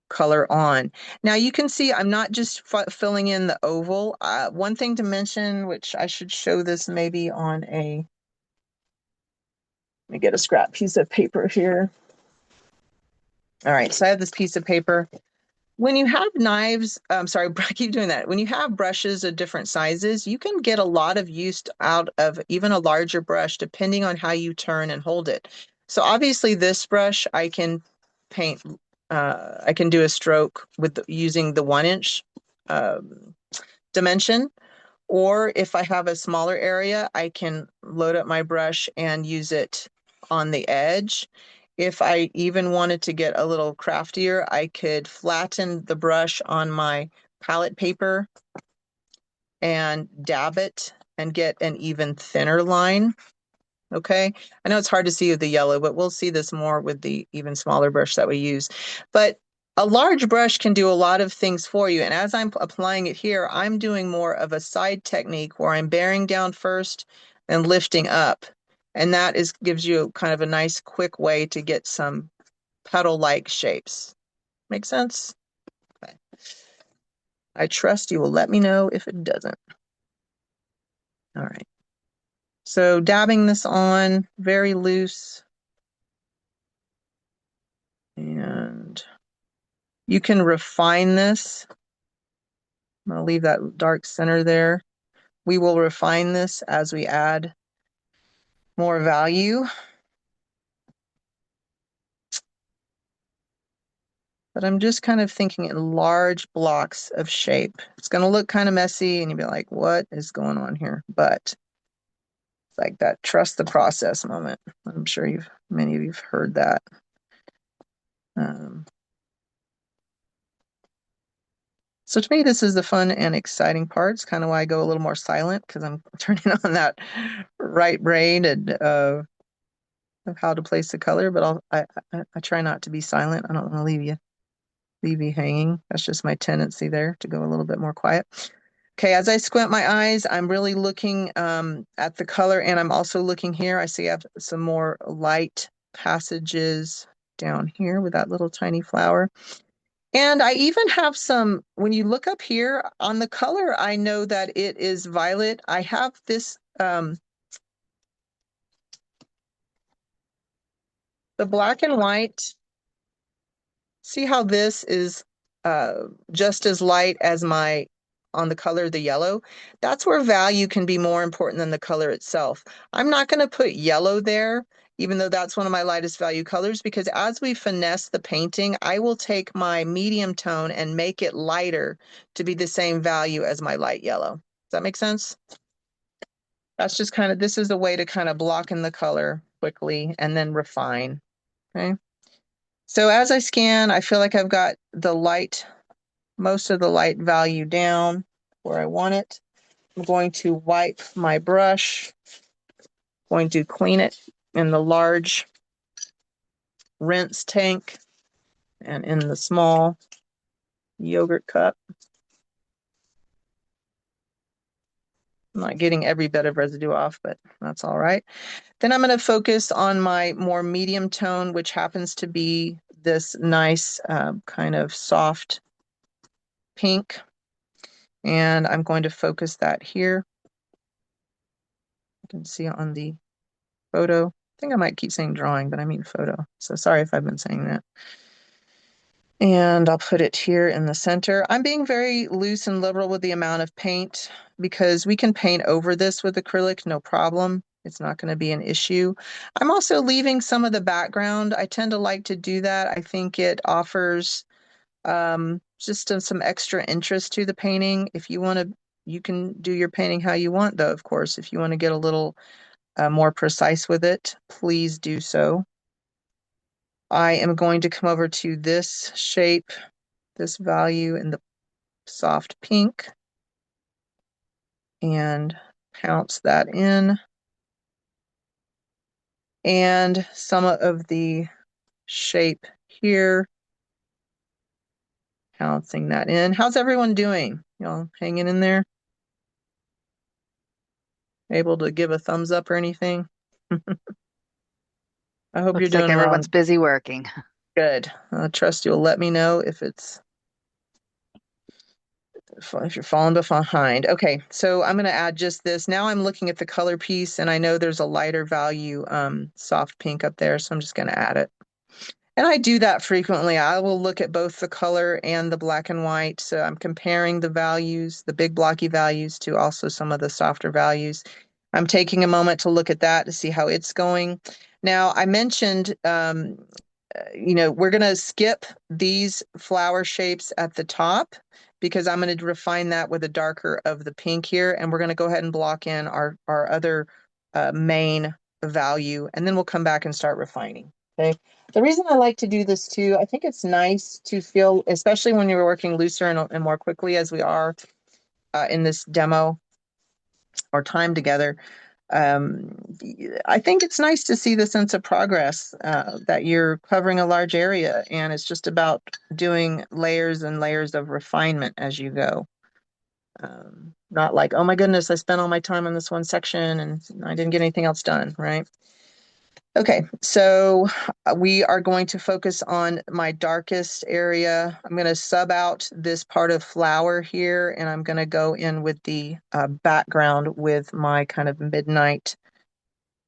color on. Now you can see I'm not just filling in the oval. One thing to mention, which I should show this maybe on let me get a scrap piece of paper here. All right, so I have this piece of paper. When you have knives, I'm sorry, I keep doing that. When you have brushes of different sizes, you can get a lot of use out of even a larger brush, depending on how you turn and hold it. So obviously this brush, I can paint, I can do a stroke using the 1 inch dimension. Or if I have a smaller area, I can load up my brush and use it on the edge. If I even wanted to get a little craftier, I could flatten the brush on my palette paper and dab it and get an even thinner line. Okay, I know it's hard to see with the yellow, but we'll see this more with the even smaller brush that we use. But A large brush can do a lot of things for you. And as I'm applying it here, I'm doing more of a side technique where I'm bearing down first and lifting up. And that is gives you kind of a nice quick way to get some petal-like shapes. Make sense? Okay. I trust you will let me know if it doesn't. All right. So dabbing this on very loose, and you can refine this. I'm going to leave that dark center there. We will refine this as we add more value. But I'm just kind of thinking in large blocks of shape. It's going to look kind of messy and you'll be like, what is going on here? But it's like that trust the process moment. I'm sure many of you've heard that. Um, so to me, this is the fun and exciting part. It's kind of why I go a little more silent because I'm turning on that right brain and of how to place the color. But I try not to be silent. I don't want to leave you hanging. That's just my tendency there to go a little bit more quiet. Okay, as I squint my eyes, I'm really looking at the color, and I'm also looking here. I see I have some more light passages down here with that little tiny flower. And I even have some, when you look up here on the color, I know that it is violet. I have this, the black and white. See how this is just as light as my on the color, the yellow? That's where value can be more important than the color itself. I'm not going to put yellow there, even though that's one of my lightest value colors, because as we finesse the painting, I will take my medium tone and make it lighter to be the same value as my light yellow. Does that make sense? That's just kind of, this is a way to kind of block in the color quickly and then refine. Okay. So as I scan, I feel like I've got the light, most of the light value down where I want it. I'm going to wipe my brush, going to clean it in the large rinse tank and in the small yogurt cup. I'm not getting every bit of residue off, but that's all right. Then I'm going to focus on my more medium tone, which happens to be this nice kind of soft pink. And I'm going to focus that here. You can see on the photo. I think I might keep saying drawing, but I mean photo. So sorry if I've been saying that. And I'll put it here in the center. I'm being very loose and liberal with the amount of paint because we can paint over this with acrylic, no problem. It's not going to be an issue. I'm also leaving some of the background. I tend to like to do that. I think it offers just some extra interest to the painting. If you want to, you can do your painting how you want, though, of course. If you want to get a little more precise with it, please do so. I am going to come over to this shape, this value in the soft pink, and pounce that in. And some of the shape here, pouncing that in. How's everyone doing? Y'all hanging in there? Able to give a thumbs up or anything? I hope you're Looks like doing everyone's well. busy working. Good. I trust you'll let me know if you're falling behind. Okay, so I'm going to add just this. Now I'm looking at the color piece, and I know there's a lighter value soft pink up there, so I'm just going to add it. And I do that frequently. I will look at both the color and the black and white. So I'm comparing the values, the big blocky values, to also some of the softer values. I'm taking a moment to look at that to see how it's going. Now, I mentioned, we're going to skip these flower shapes at the top because I'm going to refine that with a darker of the pink here. And we're going to go ahead and block in our other main value, and then we'll come back and start refining. Okay. The reason I like to do this too, I think it's nice to feel, especially when you're working looser and more quickly as we are in this demo or time together. Um, I think it's nice to see the sense of progress that you're covering a large area, and it's just about doing layers and layers of refinement as you go. Not like, oh my goodness, I spent all my time on this one section and I didn't get anything else done, right? Okay, so we are going to focus on my darkest area. I'm going to sub out this part of flower here, and I'm going to go in with the background with my kind of midnight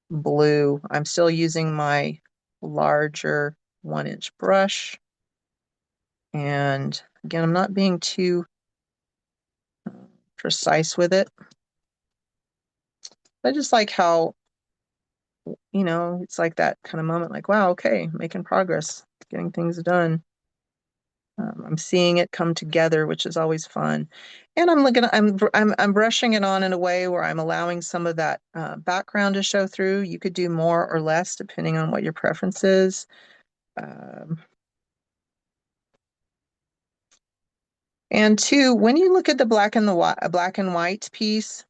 blue. I'm still using my larger 1-inch brush. And again, I'm not being too precise with it. I just like how, it's like that kind of moment, like, wow, okay, making progress, getting things done. I'm seeing it come together, which is always fun. And I'm brushing it on in a way where I'm allowing some of that background to show through. You could do more or less depending on what your preference is. Um, and two, when you look at the black and white piece,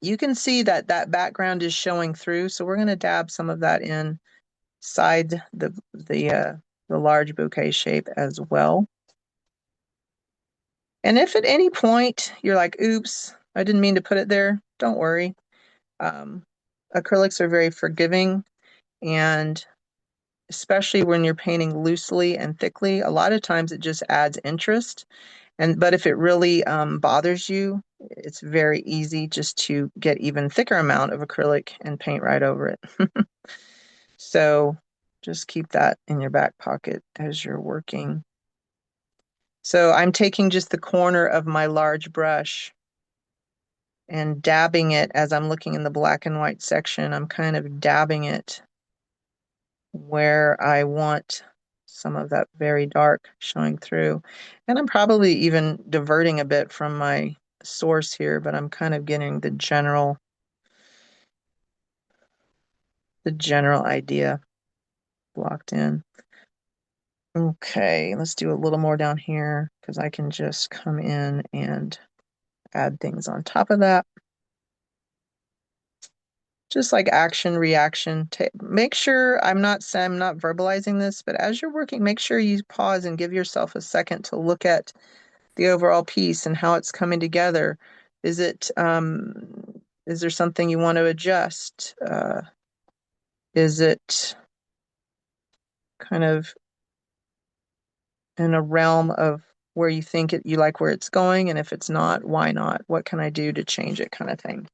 you can see that that background is showing through. So we're going to dab some of that inside the large bouquet shape as well. And if at any point you're like, oops, I didn't mean to put it there, don't worry. Um, Acrylics are very forgiving, and especially when you're painting loosely and thickly, a lot of times it just adds interest. But if it really bothers you, it's very easy just to get even thicker amount of acrylic and paint right over it. So just keep that in your back pocket as you're working. So I'm taking just the corner of my large brush and dabbing it as I'm looking in the black and white section. I'm kind of dabbing it where I want some of that very dark showing through. And I'm probably even diverting a bit from my source here, but I'm kind of getting the general idea blocked in. Okay, let's do a little more down here because I can just come in and add things on top of that. Just like action, reaction. Make sure I'm not verbalizing this, but as you're working, make sure you pause and give yourself a second to look at the overall piece and how it's coming together. Is there something you want to adjust? Is it kind of in a realm of where you think you like where it's going? And if it's not, why not? What can I do to change it, kind of thing?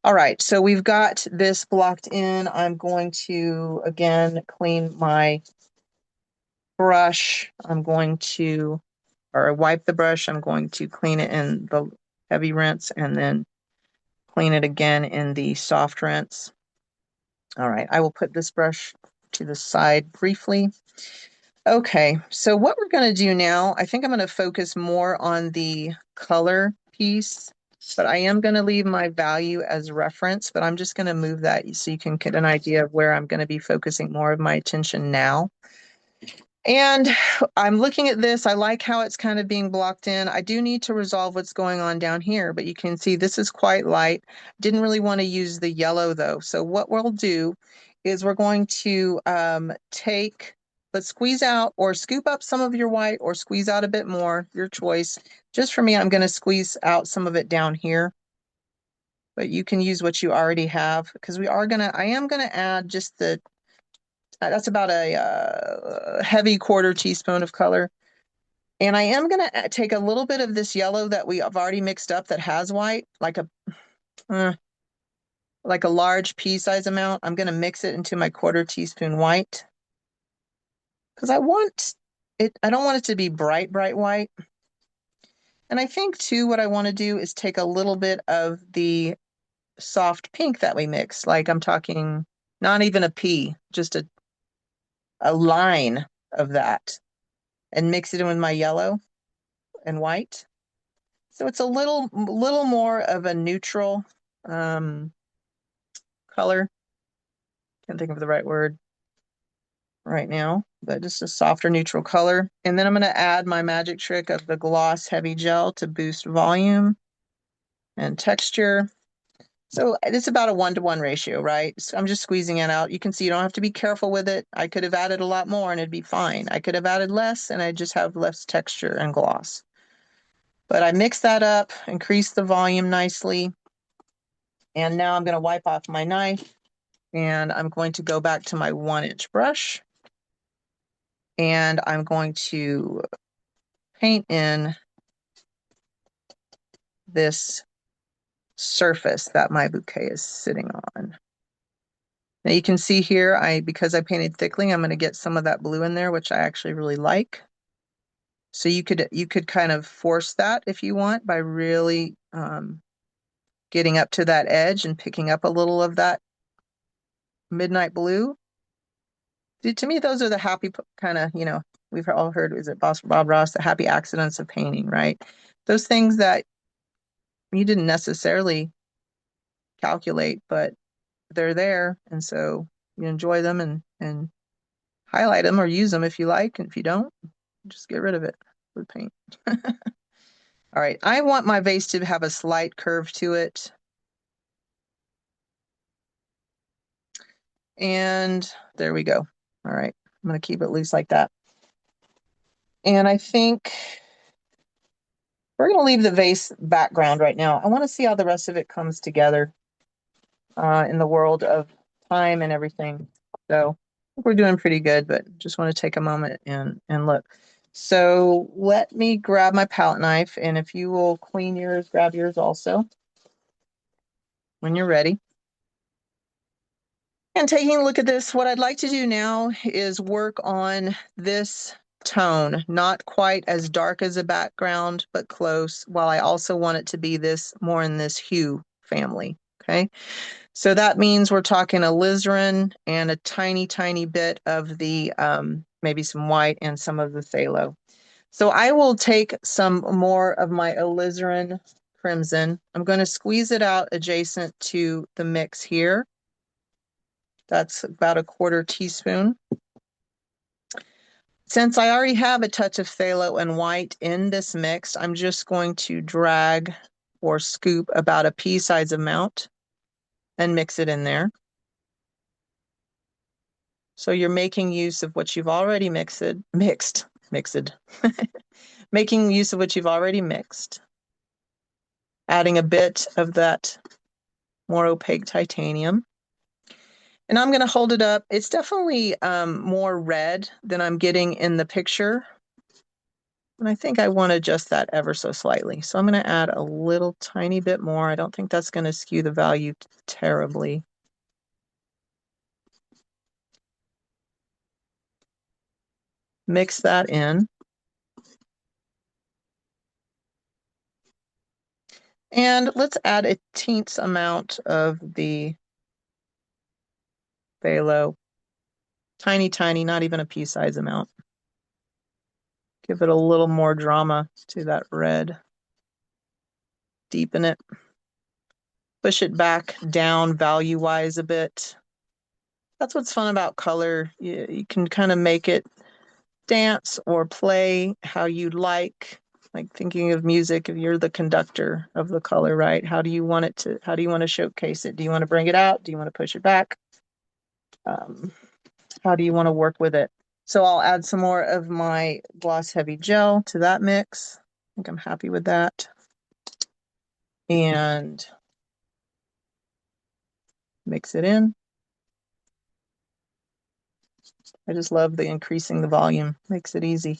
All right, so we've got this blocked in. I'm going to, again, clean my brush. Or wipe the brush. I'm going to clean it in the heavy rinse and then clean it again in the soft rinse. All right, I will put this brush to the side briefly. Okay, so what we're going to do now, I think I'm going to focus more on the color piece, but I am going to leave my value as reference, but I'm just going to move that so you can get an idea of where I'm going to be focusing more of my attention now. And I'm looking at this. I like how it's kind of being blocked in. I do need to resolve what's going on down here, but you can see this is quite light. Didn't really want to use the yellow though. So what we'll do is we're going to let's squeeze out or scoop up some of your white or squeeze out a bit more, your choice. Just for me, I'm going to squeeze out some of it down here, but you can use what you already have because I am going to add just that's about a heavy 1/4 teaspoon of color. And I am going to take a little bit of this yellow that we have already mixed up that has white, uh, like a large pea size amount. I'm going to mix it into my 1/4 teaspoon white because I don't want it to be bright, bright white. And I think too, what I want to do is take a little bit of the soft pink that we mixed. Like I'm talking not even a pea, just a line of that and mix it in with my yellow and white. So it's a little more of a neutral color. Can't think of the right word right now, but just a softer neutral color. And then I'm going to add my magic trick of the gloss heavy gel to boost volume and texture. So it's about a 1-to-1 ratio, right? So I'm just squeezing it out. You can see you don't have to be careful with it. I could have added a lot more and it'd be fine. I could have added less and I just have less texture and gloss. But I mix that up, increase the volume nicely. And now I'm going to wipe off my knife and I'm going to go back to my 1-inch brush and I'm going to paint in this surface that my bouquet is sitting on. Now you can see here, because I painted thickly, I'm going to get some of that blue in there, which I actually really like. So you could kind of force that if you want by really getting up to that edge and picking up a little of that midnight blue. To me, those are the happy kind of, we've all heard, is it Bob Ross, the happy accidents of painting, right? Those things that you didn't necessarily calculate, but they're there. And so you enjoy them and highlight them or use them if you like. And if you don't, just get rid of it with paint. All right, I want my vase to have a slight curve to it. And there we go. All right, I'm going to keep it loose like that. And I think we're going to leave the vase background right now. I want to see how the rest of it comes together in the world of time and everything. So I think we're doing pretty good, but just want to take a moment and look. So let me grab my palette knife, and if you will clean yours, grab yours also when you're ready. And taking a look at this, what I'd like to do now is work on this tone, not quite as dark as a background, but close, while I also want it to be this more in this hue family, okay? So that means we're talking alizarin and a tiny, tiny bit of the, maybe some white and some of the phthalo. So I will take some more of my alizarin crimson. I'm going to squeeze it out adjacent to the mix here. That's about a 1/4 teaspoon. Since I already have a touch of phthalo and white in this mix, I'm just going to drag or scoop about a pea-sized amount and mix it in there. So you're making use of what you've already mixed, making use of what you've already mixed, adding a bit of that more opaque titanium. And I'm going to hold it up. It's definitely more red than I'm getting in the picture. And I think I want to adjust that ever so slightly. So I'm going to add a little tiny bit more. I don't think that's going to skew the value terribly. Mix that in. And let's add a teensy amount of the phthalo. Tiny, tiny, not even a pea-sized amount. Give it a little more drama to that red. Deepen it. Push it back down value-wise a bit. That's what's fun about color. You can kind of make it dance or play how you like thinking of music, if you're the conductor of the color, right? How do you want to showcase it? Do you want to bring it out? Do you want to push it back? How do you want to work with it? So I'll add some more of my gloss heavy gel to that mix. I think I'm happy with that. And mix it in. I just love the increasing the volume, makes it easy.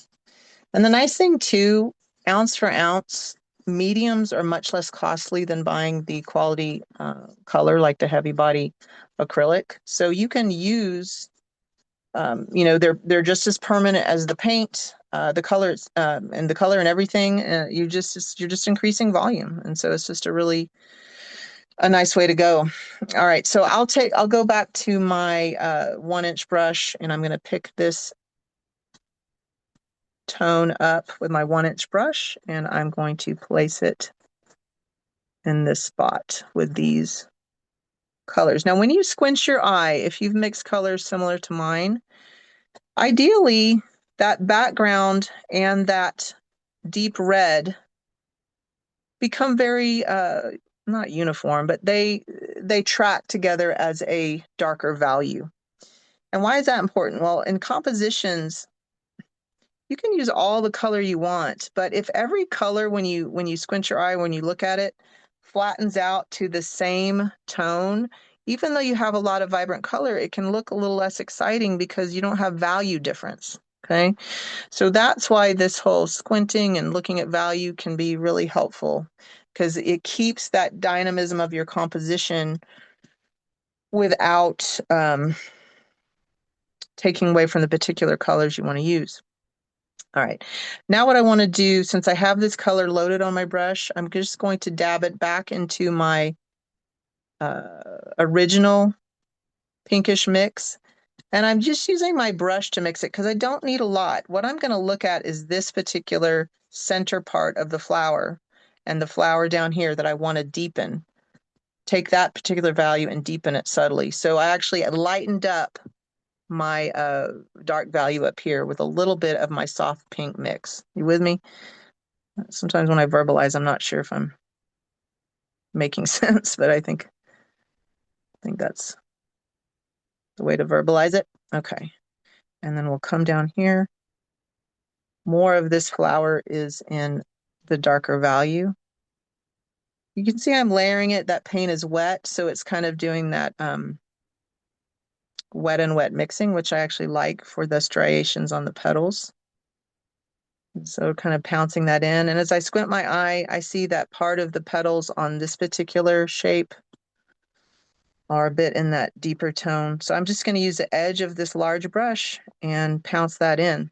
And the nice thing too, ounce for ounce, mediums are much less costly than buying the quality color like the heavy body acrylic. So you can use, they're just as permanent as the paint, the colors, and the color and everything. You're just increasing volume, and so it's just a nice way to go. All right, so I'll go back to my 1-inch brush, and I'm going to pick this tone up with my 1-inch brush, and I'm going to place it in this spot with these colors. Now, when you squint your eye, if you've mixed colors similar to mine, ideally that background and that deep red become very not uniform, but they track together as a darker value. And why is that important? Well, in compositions, you can use all the color you want, but if every color when you squint your eye, when you look at it, flattens out to the same tone, even though you have a lot of vibrant color, it can look a little less exciting because you don't have value difference. Okay. So that's why this whole squinting and looking at value can be really helpful because it keeps that dynamism of your composition without taking away from the particular colors you want to use. All right. Now what I want to do, since I have this color loaded on my brush, I'm just going to dab it back into my original pinkish mix. And I'm just using my brush to mix it because I don't need a lot. What I'm going to look at is this particular center part of the flower and the flower down here that I want to deepen. Take that particular value and deepen it subtly. So I actually lightened up my dark value up here with a little bit of my soft pink mix. You with me? Sometimes when I verbalize, I'm not sure if I'm making sense, but I think that's the way to verbalize it. Okay. And then we'll come down here. More of this flower is in the darker value. You can see I'm layering it. That paint is wet, so it's kind of doing that wet and wet mixing, which I actually like for the striations on the petals. So kind of pouncing that in. And as I squint my eye, I see that part of the petals on this particular shape are a bit in that deeper tone. So I'm just going to use the edge of this large brush and pounce that in.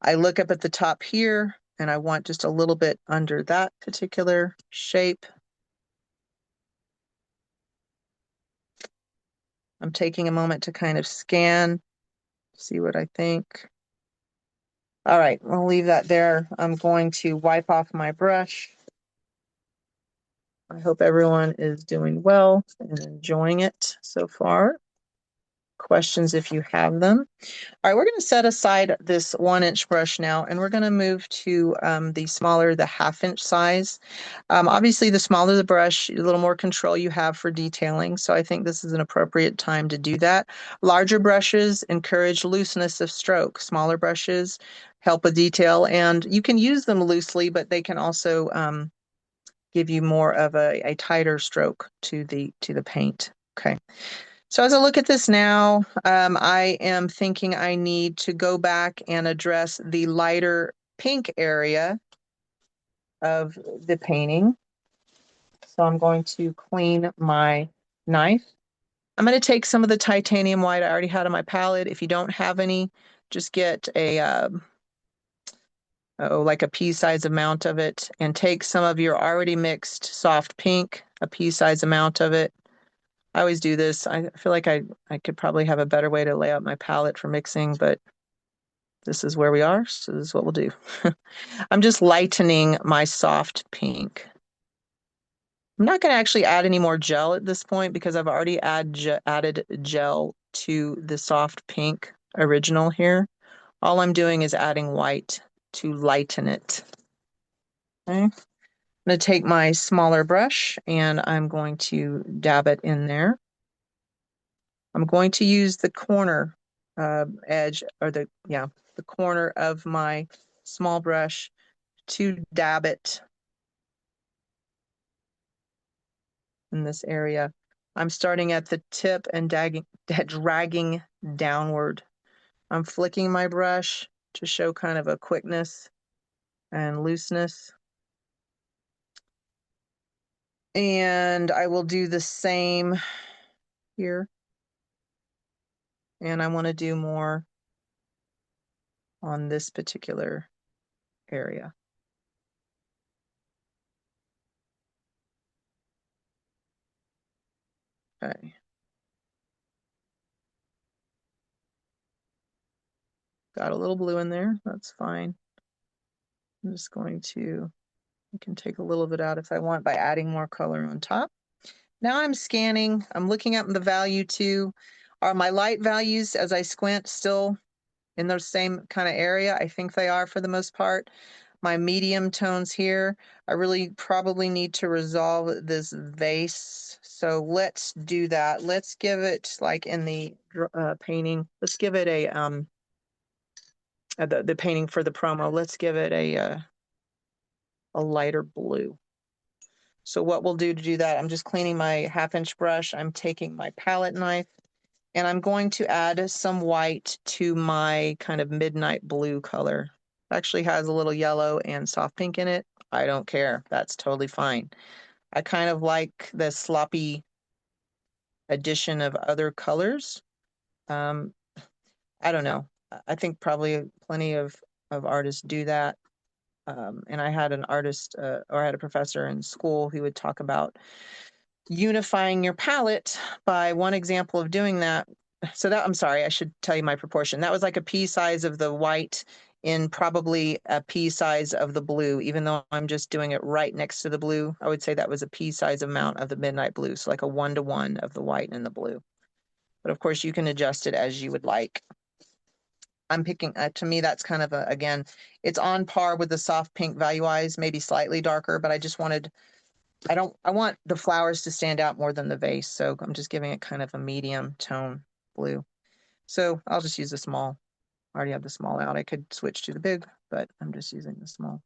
I look up at the top here and I want just a little bit under that particular shape. I'm taking a moment to kind of scan, see what I think. All right, I'll leave that there. I'm going to wipe off my brush. I hope everyone is doing well and enjoying it so far. Questions if you have them. All right, we're going to set aside this 1-inch brush now, and we're going to move to the smaller, the 1/2-inch size. Obviously, the smaller the brush, a little more control you have for detailing. So I think this is an appropriate time to do that. Larger brushes encourage looseness of stroke. Smaller brushes help with detail, and you can use them loosely, but they can also give you more of a tighter stroke to the paint. Okay. So as I look at this now, I am thinking I need to go back and address the lighter pink area of the painting. So I'm going to clean my knife. I'm going to take some of the titanium white I already had on my palette. If you don't have any, just get a like a pea-size amount of it, and take some of your already mixed soft pink, a pea-size amount of it. I always do this. I feel like I could probably have a better way to lay out my palette for mixing, but this is where we are, so this is what we'll do. I'm just lightening my soft pink. I'm not going to actually add any more gel at this point because I've already added gel to the soft pink original here. All I'm doing is adding white to lighten it. Okay. I'm going to take my smaller brush and I'm going to dab it in there. I'm going to use the corner edge, or the corner of my small brush to dab it in this area. I'm starting at the tip and dragging downward. I'm flicking my brush to show kind of a quickness and looseness. And I will do the same here. And I want to do more on this particular area. Okay. Got a little blue in there. That's fine. I'm just going to, I can take a little bit out if I want by adding more color on top. Now I'm scanning. I'm looking up the value too. Are my light values as I squint still in the same kind of area? I think they are for the most part. My medium tones here, I really probably need to resolve this vase So let's do that. Let's give it like in the painting. Let's give it the painting for the promo. Let's give it a lighter blue. So what we'll do to do that, I'm just cleaning my 1/2 inch brush. I'm taking my palette knife and I'm going to add some white to my kind of midnight blue color. It actually has a little yellow and soft pink in it. I don't care. That's totally fine. I kind of like the sloppy addition of other colors. Um, I don't know. I think probably plenty of artists do that. And I had an artist or I had a professor in school who would talk about unifying your palette by one example of doing that. So that, I'm sorry, I should tell you my proportion. That was like a pea size of the white in probably a pea size of the blue, even though I'm just doing it right next to the blue. I would say that was a pea size amount of the midnight blue. So like a 1-to-1 of the white and the blue. But of course you can adjust it as you would like. I'm picking, to me, that's kind of again, it's on par with the soft pink value-wise, maybe slightly darker, but I just wanted, I want the flowers to stand out more than the vase. So I'm just giving it kind of a medium tone blue. So I'll just use the small. I already have the small out. I could switch to the big, but I'm just using the small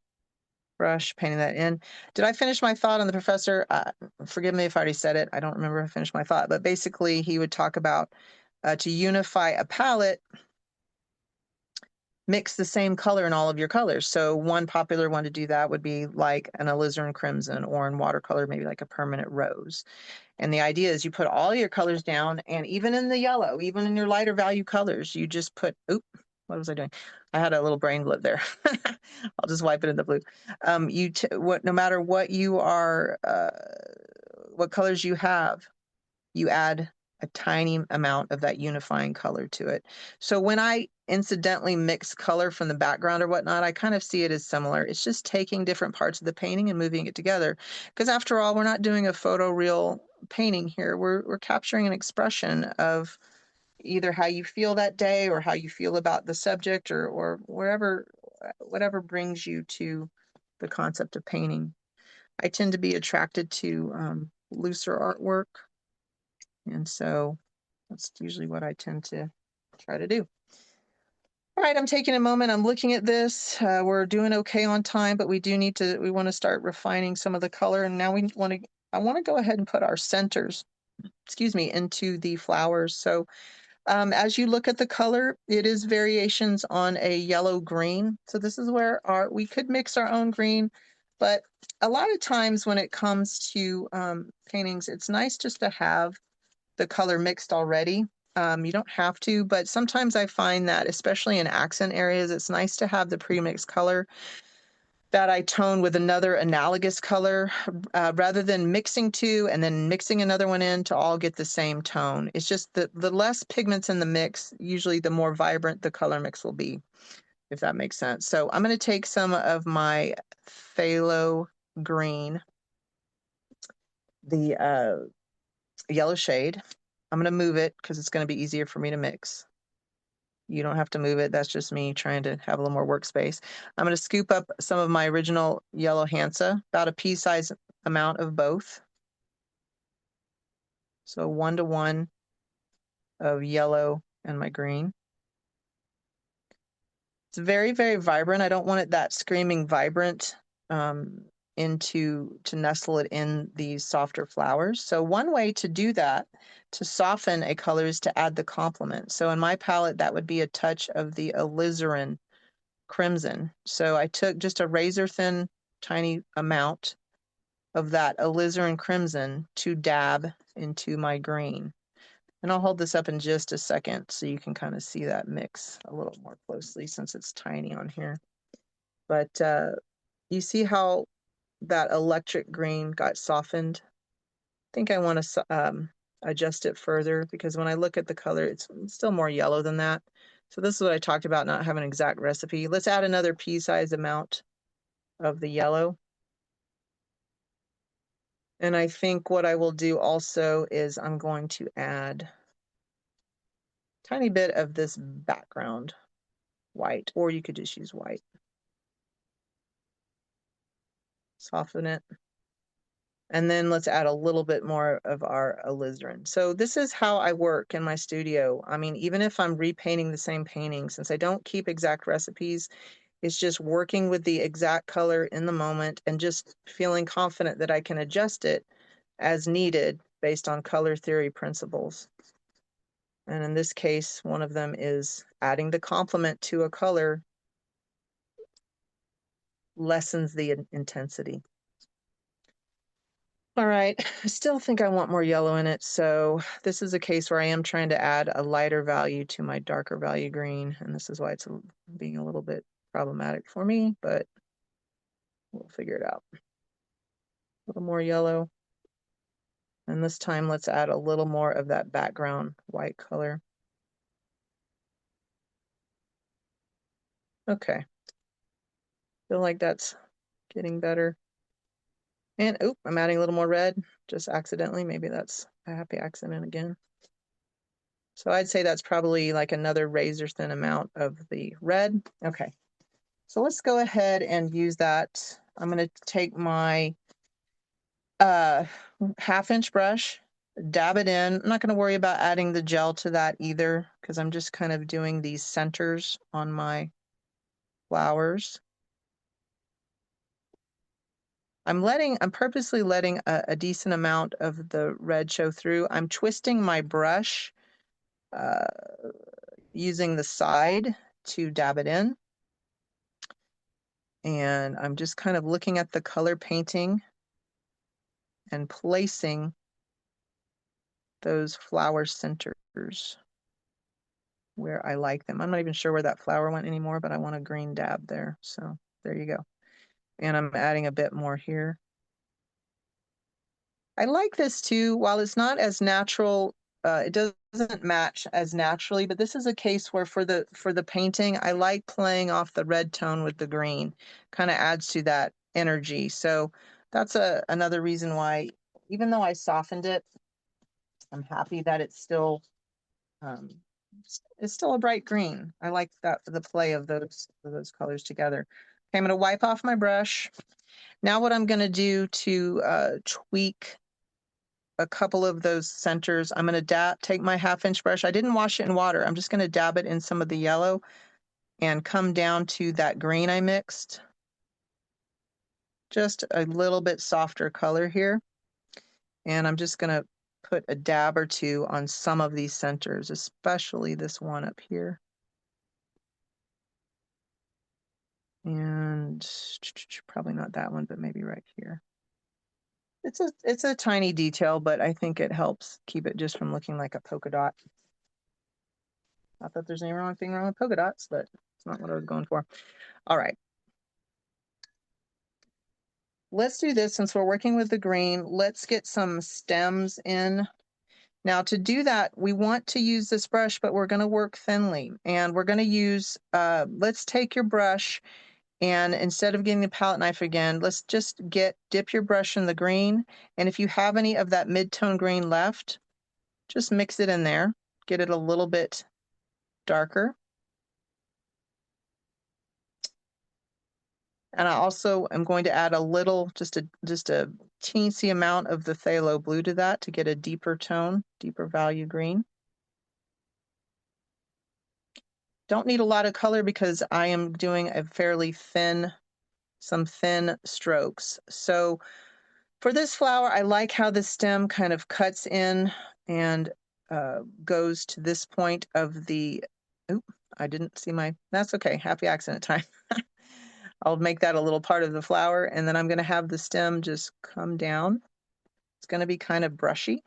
brush, painting that in. Did I finish my thought on the professor? Forgive me if I already said it. I don't remember if I finished my thought, but basically he would talk about to unify a palette, mix the same color in all of your colors. So one popular one to do that would be like an alizarin crimson, or in watercolor, maybe like a permanent rose. And the idea is you put all your colors down, and even in the yellow, even in your lighter value colors, you just put, oop, what was I doing? I had a little brain blip there. I'll just wipe it in the blue. No matter what you are, what colors you have, you add a tiny amount of that unifying color to it. So when I incidentally mix color from the background or whatnot, I kind of see it as similar. It's just taking different parts of the painting and moving it together. Because after all, we're not doing a photoreal painting here. We're capturing an expression of either how you feel that day or how you feel about the subject, or wherever, whatever brings you to the concept of painting. I tend to be attracted to looser artwork. And so that's usually what I tend to try to do. All right, I'm taking a moment. I'm looking at this. We're doing okay on time, but we want to start refining some of the color. And now I want to go ahead and put our centers, excuse me, into the flowers. So as you look at the color, it is variations on a yellow green. So this is where we could mix our own green, but a lot of times when it comes to paintings, it's nice just to have the color mixed already. You don't have to, but sometimes I find that, especially in accent areas, it's nice to have the pre-mixed color that I tone with another analogous color rather than mixing two and then mixing another one in to all get the same tone. It's just the less pigments in the mix, usually the more vibrant the color mix will be, if that makes sense. So I'm going to take some of my phthalo green, the yellow shade. I'm going to move it because it's going to be easier for me to mix. You don't have to move it. That's just me trying to have a little more workspace. I'm going to scoop up some of my original yellow Hansa, about a pea-size amount of both. So 1-to-1 of yellow and my green. It's very, very vibrant. I don't want it that screaming vibrant to nestle it in these softer flowers. So one way to do that, to soften a color, is to add the complement. So in my palette, that would be a touch of the alizarin crimson. So I took just a razor thin, tiny amount of that alizarin crimson to dab into my green. And I'll hold this up in just a second so you can kind of see that mix a little more closely since it's tiny on here. But you see how that electric green got softened? I think I want to adjust it further because when I look at the color, it's still more yellow than that. So this is what I talked about, not having an exact recipe. Let's add another pea-sized amount of the yellow. And I think what I will do also is I'm going to add a tiny bit of this background white, or you could just use white. Soften it. And then let's add a little bit more of our alizarin. So this is how I work in my studio. I mean, even if I'm repainting the same painting, since I don't keep exact recipes, it's just working with the exact color in the moment and just feeling confident that I can adjust it as needed based on color theory principles. And in this case, one of them is adding the complement to a color lessens the intensity. All right, I still think I want more yellow in it, so this is a case where I am trying to add a lighter value to my darker value green, and this is why it's being a little bit problematic for me, but we'll figure it out. A little more yellow, and this time let's add a little more of that background white color. Okay, feel like that's getting better. And oop, I'm adding a little more red, just accidentally. Maybe that's a happy accident again. So I'd say that's probably like another razor thin amount of the red. Okay, so let's go ahead and use that. I'm going to take my uh, 1/2 inch brush, dab it in. I'm not going to worry about adding the gel to that either because I'm just kind of doing these centers on my flowers. I'm purposely letting a decent amount of the red show through. I'm twisting my brush uh, using the side to dab it in. And I'm just kind of looking at the color painting and placing those flower centers where I like them. I'm not even sure where that flower went anymore, but I want a green dab there. So there you go. And I'm adding a bit more here. I like this too. While it's not as natural, it doesn't match as naturally, but this is a case where for the painting, I like playing off the red tone with the green. Kind of adds to that energy. So that's another reason why, even though I softened it, I'm happy that um, it's still a bright green. I like that the play of those colors together. Okay, I'm going to wipe off my brush. Now what I'm going to do to tweak a couple of those centers, I'm going to take my 1/2 inch brush. I didn't wash it in water. I'm just going to dab it in some of the yellow and come down to that green I mixed. Just a little bit softer color here. And I'm just going to put a dab or two on some of these centers, especially this one up here. And probably not that one, but maybe right here. It's a tiny detail, but I think it helps keep it just from looking like a polka dot. Not that there's anything wrong with polka dots, but it's not what I was going for. All right. Let's do this since we're working with the green. Let's get some stems in. Now to do that, we want to use this brush, but we're going to work thinly. And we're going to use, let's take your brush and instead of getting the palette knife again, let's just dip your brush in the green. And if you have any of that mid-tone green left, just mix it in there. Get it a little bit darker. And I also am going to add a little, just a teensy amount of the phthalo blue to that to get a deeper tone, deeper value green. Don't need a lot of color because I am doing a fairly some thin strokes. So for this flower, I like how the stem kind of cuts in and goes to this point of the, oop, I didn't see that's okay, happy accident time. I'll make that a little part of the flower, and then I'm going to have the stem just come down. It's going to be kind of brushy.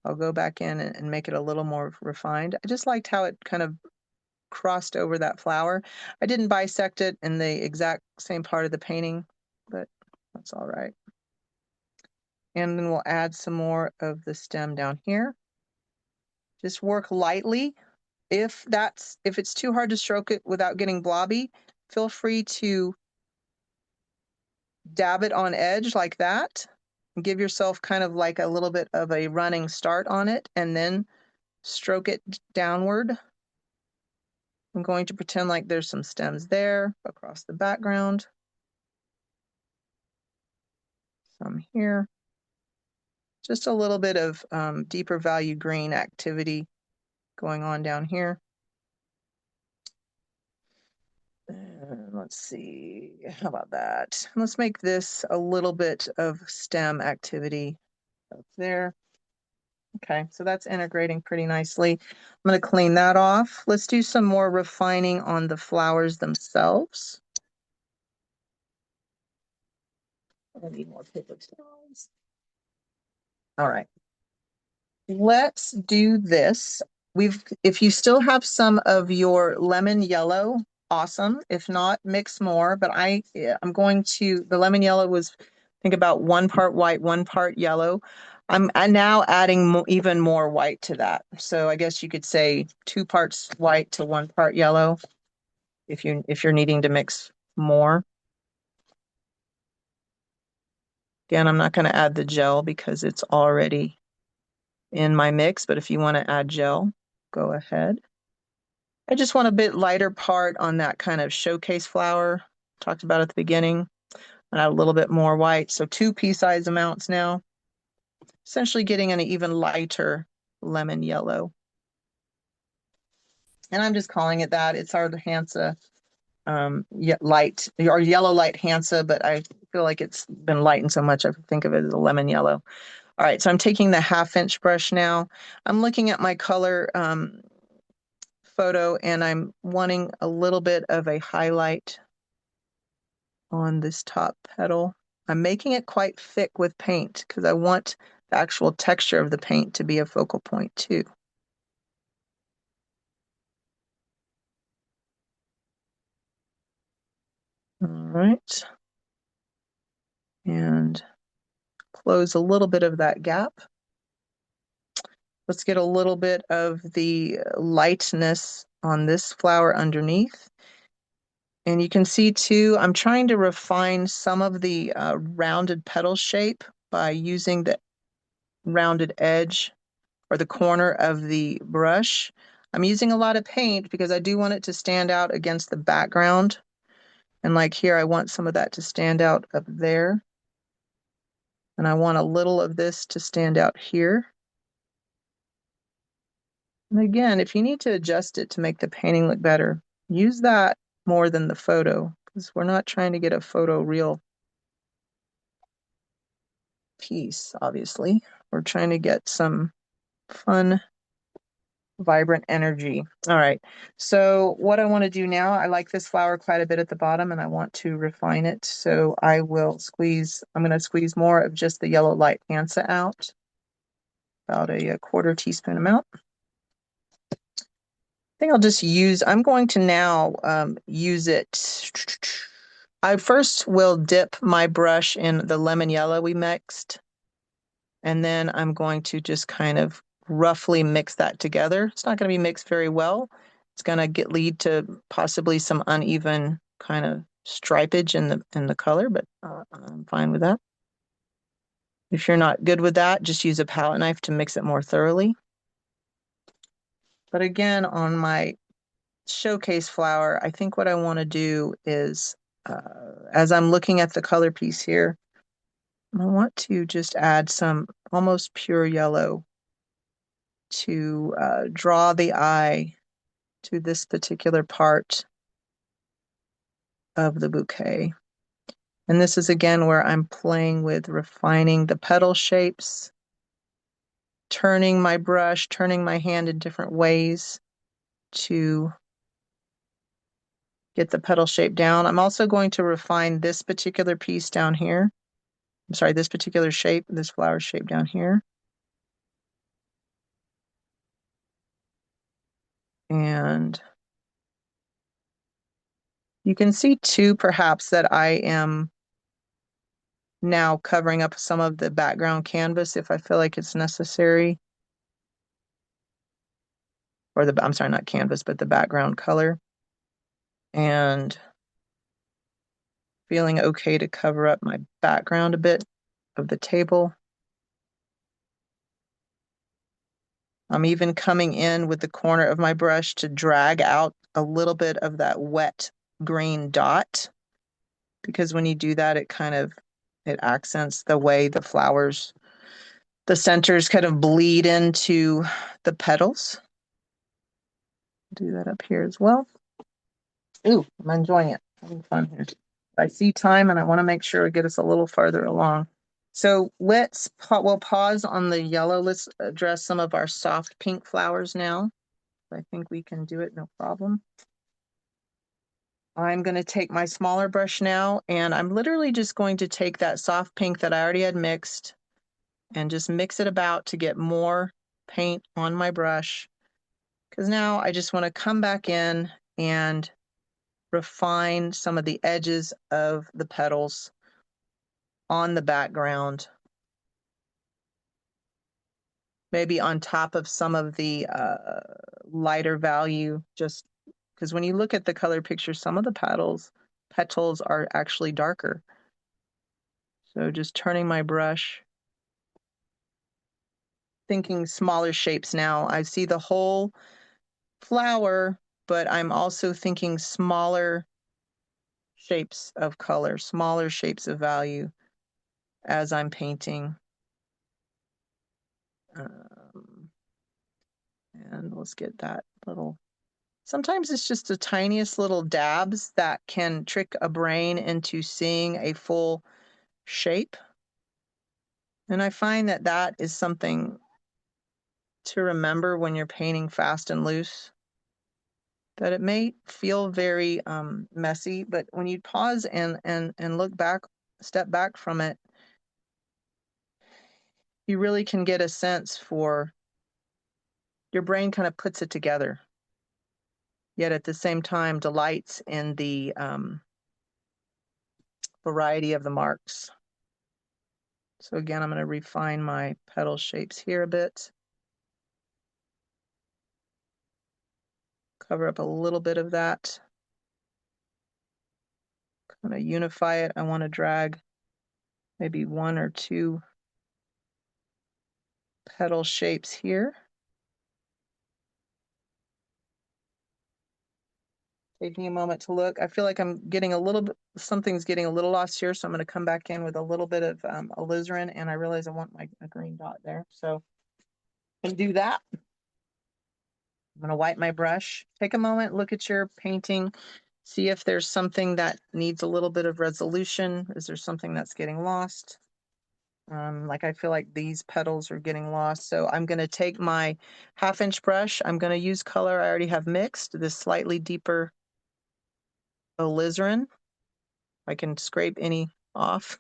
I'll go back in and make it a little more refined. I just liked how it kind of crossed over that flower. I didn't bisect it in the exact same part of the painting, but that's all right. And then we'll add some more of the stem down here. Just work lightly. If it's too hard to stroke it without getting blobby, feel free to dab it on edge like that. And give yourself kind of like a little bit of a running start on it and then stroke it downward. I'm going to pretend like there's some stems there across the background. some here. Just a little bit of deeper value green activity going on down here. And let's see, how about that? Let's make this a little bit of stem activity up there. Okay, so that's integrating pretty nicely. I'm going to clean that off. Let's do some more refining on the flowers themselves. I need more paper towels. All right. Let's do this. If you still have some of your lemon yellow, awesome. If not, mix more. But I'm going to, the lemon yellow was, I think about 1 part white, 1 part yellow. I'm now adding even more white to that. So I guess you could say 2 parts white to 1 part yellow if you're needing to mix more. Again, I'm not going to add the gel because it's already in my mix, but if you want to add gel, go ahead. I just want a bit lighter part on that kind of showcase flower talked about at the beginning, and add a little bit more white. So 2 pea-size amounts now, essentially getting an even lighter lemon yellow. And I'm just calling it that. It's our Hansa light, or yellow light Hansa, but I feel like it's been lightened so much I think of it as a lemon yellow. All right, so I'm taking the 1/2 inch brush now. I'm looking at my color photo and I'm wanting a little bit of a highlight on this top petal. I'm making it quite thick with paint because I want the actual texture of the paint to be a focal point too. All right. And close a little bit of that gap. Let's get a little bit of the lightness on this flower underneath. And you can see too, I'm trying to refine some of the rounded petal shape by using the rounded edge or the corner of the brush. I'm using a lot of paint because I do want it to stand out against the background. And like here, I want some of that to stand out up there. And I want a little of this to stand out here. And again, if you need to adjust it to make the painting look better, use that more than the photo because we're not trying to get a photo real piece, obviously. We're trying to get some fun, vibrant energy. All right. So what I want to do now, I like this flower quite a bit at the bottom and I want to refine it. So I'm going to squeeze more of just the yellow light Hansa out, about a 1/4 teaspoon amount. I think I'm going to now use it. I first will dip my brush in the lemon yellow we mixed, and then I'm going to just kind of roughly mix that together. It's not going to be mixed very well. It's going to lead to possibly some uneven kind of stripage in the color, but I'm fine with that. If you're not good with that, just use a palette knife to mix it more thoroughly. But again, on my showcase flower, I think what I want to do is, as I'm looking at the color piece here, I want to just add some almost pure yellow to draw the eye to this particular part of the bouquet. And this is again where I'm playing with refining the petal shapes, turning my brush, turning my hand in different ways to get the petal shape down. I'm also going to refine this particular piece down here. I'm sorry, this particular shape, this flower shape down here. And you can see too, perhaps, that I am now covering up some of the background canvas if I feel like it's necessary. Or I'm sorry, not canvas, but the background color. And feeling okay to cover up my background a bit of the table. I'm even coming in with the corner of my brush to drag out a little bit of that wet green dot, because when you do that, it kind of It accents the way the flowers, the centers kind of bleed into the petals. Do that up here as well. Ooh, I'm enjoying it. Having fun here. I see time and I want to make sure we get us a little farther along. So we'll pause on the yellow. Let's address some of our soft pink flowers now. I think we can do it no problem. I'm going to take my smaller brush now, and I'm literally just going to take that soft pink that I already had mixed and just mix it about to get more paint on my brush. Because now I just want to come back in and refine some of the edges of the petals on the background, maybe on top of some of the lighter value, just because when you look at the color picture, some of the petals are actually darker. So just turning my brush, thinking smaller shapes now. I see the whole flower, but I'm also thinking smaller shapes of color, smaller shapes of value as I'm painting. Um, and let's get that little, sometimes it's just the tiniest little dabs that can trick a brain into seeing a full shape. And I find that that is something to remember when you're painting fast and loose, that it may feel very messy, but when you pause and look back, step back from it, you really can get a sense for, your brain kind of puts it together, yet at the same time delights in the variety of the marks. So again, I'm going to refine my petal shapes here a bit. Cover up a little bit of that. Kind of unify it. I want to drag maybe one or two petal shapes here. Taking a moment to look. I feel like I'm getting a little bit, something's getting a little lost here, so I'm going to come back in with a little bit of alizarin, and I realize I want a green dot there. So I can do that. I'm going to wipe my brush. Take a moment, look at your painting, see if there's something that needs a little bit of resolution. Is there something that's getting lost? Like I feel like these petals are getting lost. So I'm going to take my 1/2 inch brush. I'm going to use color I already have mixed, this slightly deeper alizarin. I can scrape any off.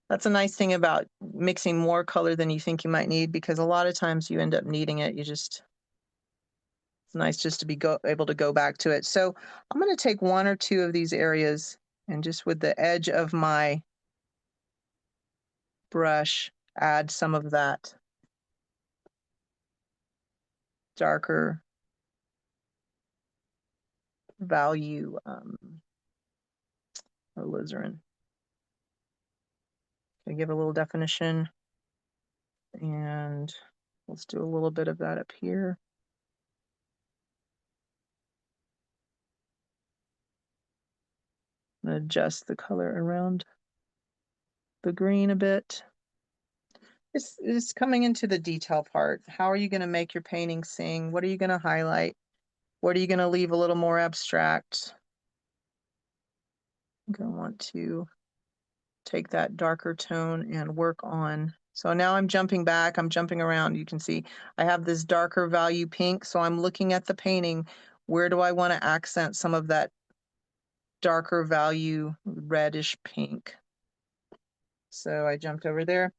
That's a nice thing about mixing more color than you think you might need, because a lot of times you end up needing it. It's nice just to be able to go back to it. So I'm going to take one or two of these areas and just with the edge of my brush, add some of that darker value alizarin. Gonna give a little definition, and let's do a little bit of that up here. I'm gonna adjust the color around the green a bit. It's coming into the detail part. How are you going to make your painting sing? What are you going to highlight? What are you going to leave a little more abstract? I'm going to want to take that darker tone and work on. So now I'm jumping back, I'm jumping around. You can see I have this darker value pink. So I'm looking at the painting. Where do I want to accent some of that darker value reddish pink? So I jumped over there.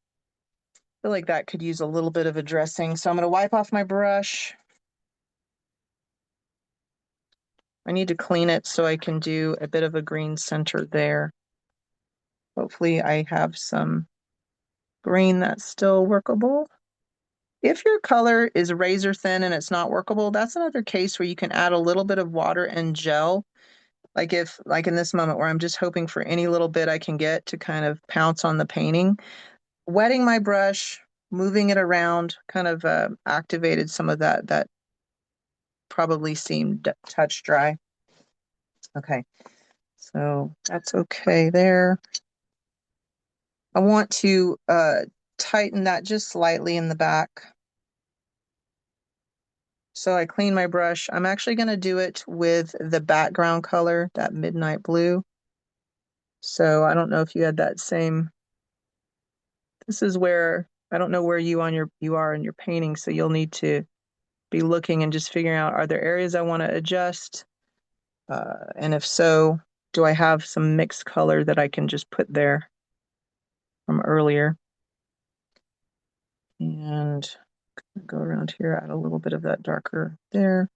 I feel like that could use a little bit of a dressing. So I'm going to wipe off my brush. I need to clean it so I can do a bit of a green center there. Hopefully I have some green that's still workable. If your color is razor thin and it's not workable, that's another case where you can add a little bit of water and gel. Like in this moment where I'm just hoping for any little bit I can get to kind of pounce on the painting. Wetting my brush, moving it around, kind of activated some of that probably seemed touch dry. Okay, so that's okay there. I want to tighten that just slightly in the back. So I clean my brush. I'm actually going to do it with the background color, that midnight blue. So I don't know if you had that same. This is where I don't know where you are in your painting, so you'll need to be looking and just figuring out, are there areas I want to adjust? And if so, do I have some mixed color that I can just put there from earlier? And go around here, add a little bit of that darker there.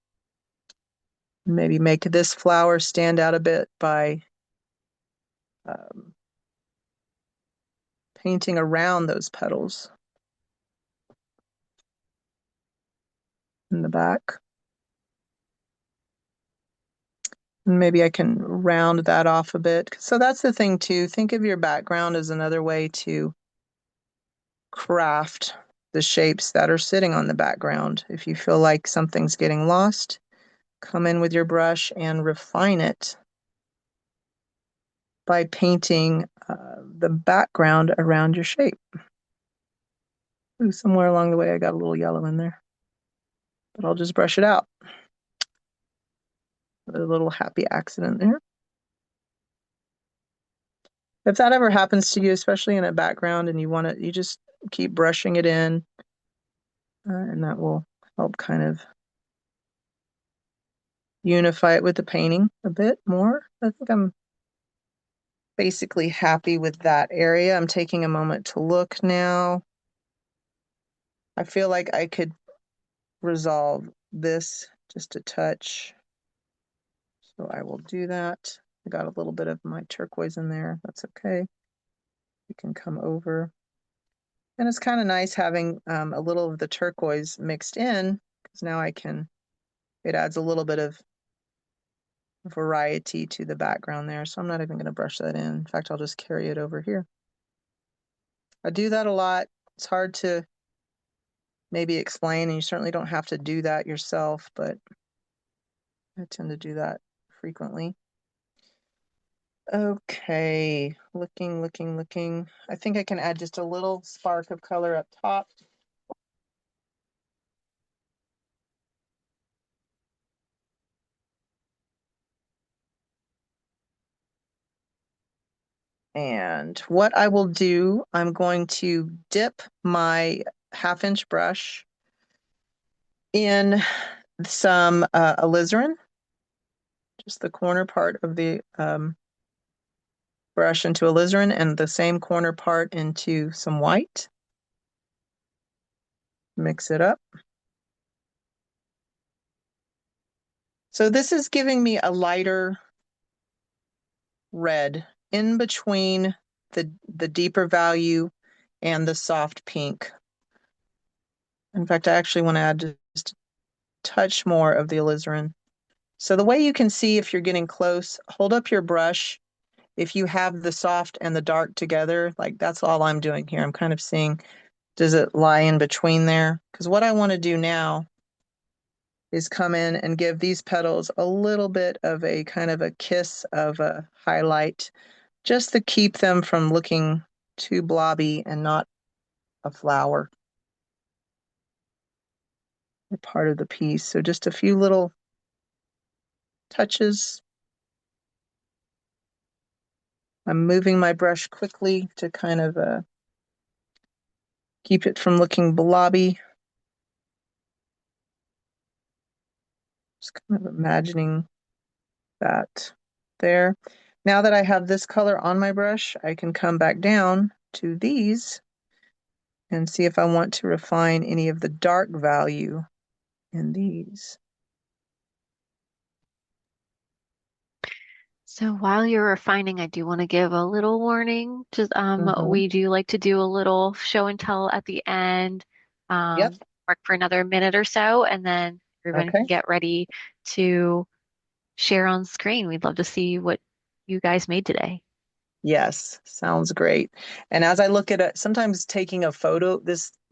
Maybe make this flower stand out a bit by um, painting around those petals in the back. And maybe I can round that off a bit. So that's the thing too. Think of your background as another way to craft the shapes that are sitting on the background. If you feel like something's getting lost, come in with your brush and refine it by painting the background around your shape. Ooh, somewhere along the way, I got a little yellow in there, but I'll just brush it out. A little happy accident there. If that ever happens to you, especially in a background and you just keep brushing it in, and that will help kind of unify it with the painting a bit more. I think I'm basically happy with that area. I'm taking a moment to look now. I feel like I could resolve this just a touch. So I will do that. I got a little bit of my turquoise in there. That's okay. You can come over. And it's kind of nice having a little of the turquoise mixed in because now it adds a little bit of variety to the background there. So I'm not even going to brush that in. In fact, I'll just carry it over here. I do that a lot. It's hard to maybe explain, and you certainly don't have to do that yourself, but I tend to do that frequently. Okay, looking. I think I can add just a little spark of color up top. And what I will do, I'm going to dip my 1/2 inch brush in some alizarin, just the corner part of the brush into alizarin and the same corner part into some white. Mix it up. So this is giving me a lighter red in between the deeper value and the soft pink. In fact, I actually want to add just a touch more of the alizarin. So the way you can see if you're getting close, hold up your brush. If you have the soft and the dark together, like that's all I'm doing here. I'm kind of seeing, does it lie in between there? Because what I want to do now is come in and give these petals a little bit of a kind of a kiss of a highlight, just to keep them from looking too blobby and not a flower or part of the piece. So just a few little touches. I'm moving my brush quickly to kind of keep it from looking blobby. Just kind of imagining that there. Now that I have this color on my brush, I can come back down to these and see if I want to refine any of the dark value in these. So while you're refining, I do want to give a little warning. Just Mhm. we do like to do a little show and tell at the end, Yep. work for another minute or so, and then everyone Okay. can get ready to share on screen. We'd love to see what you guys made today. Yes, sounds great. And as I look at it, sometimes taking a photo,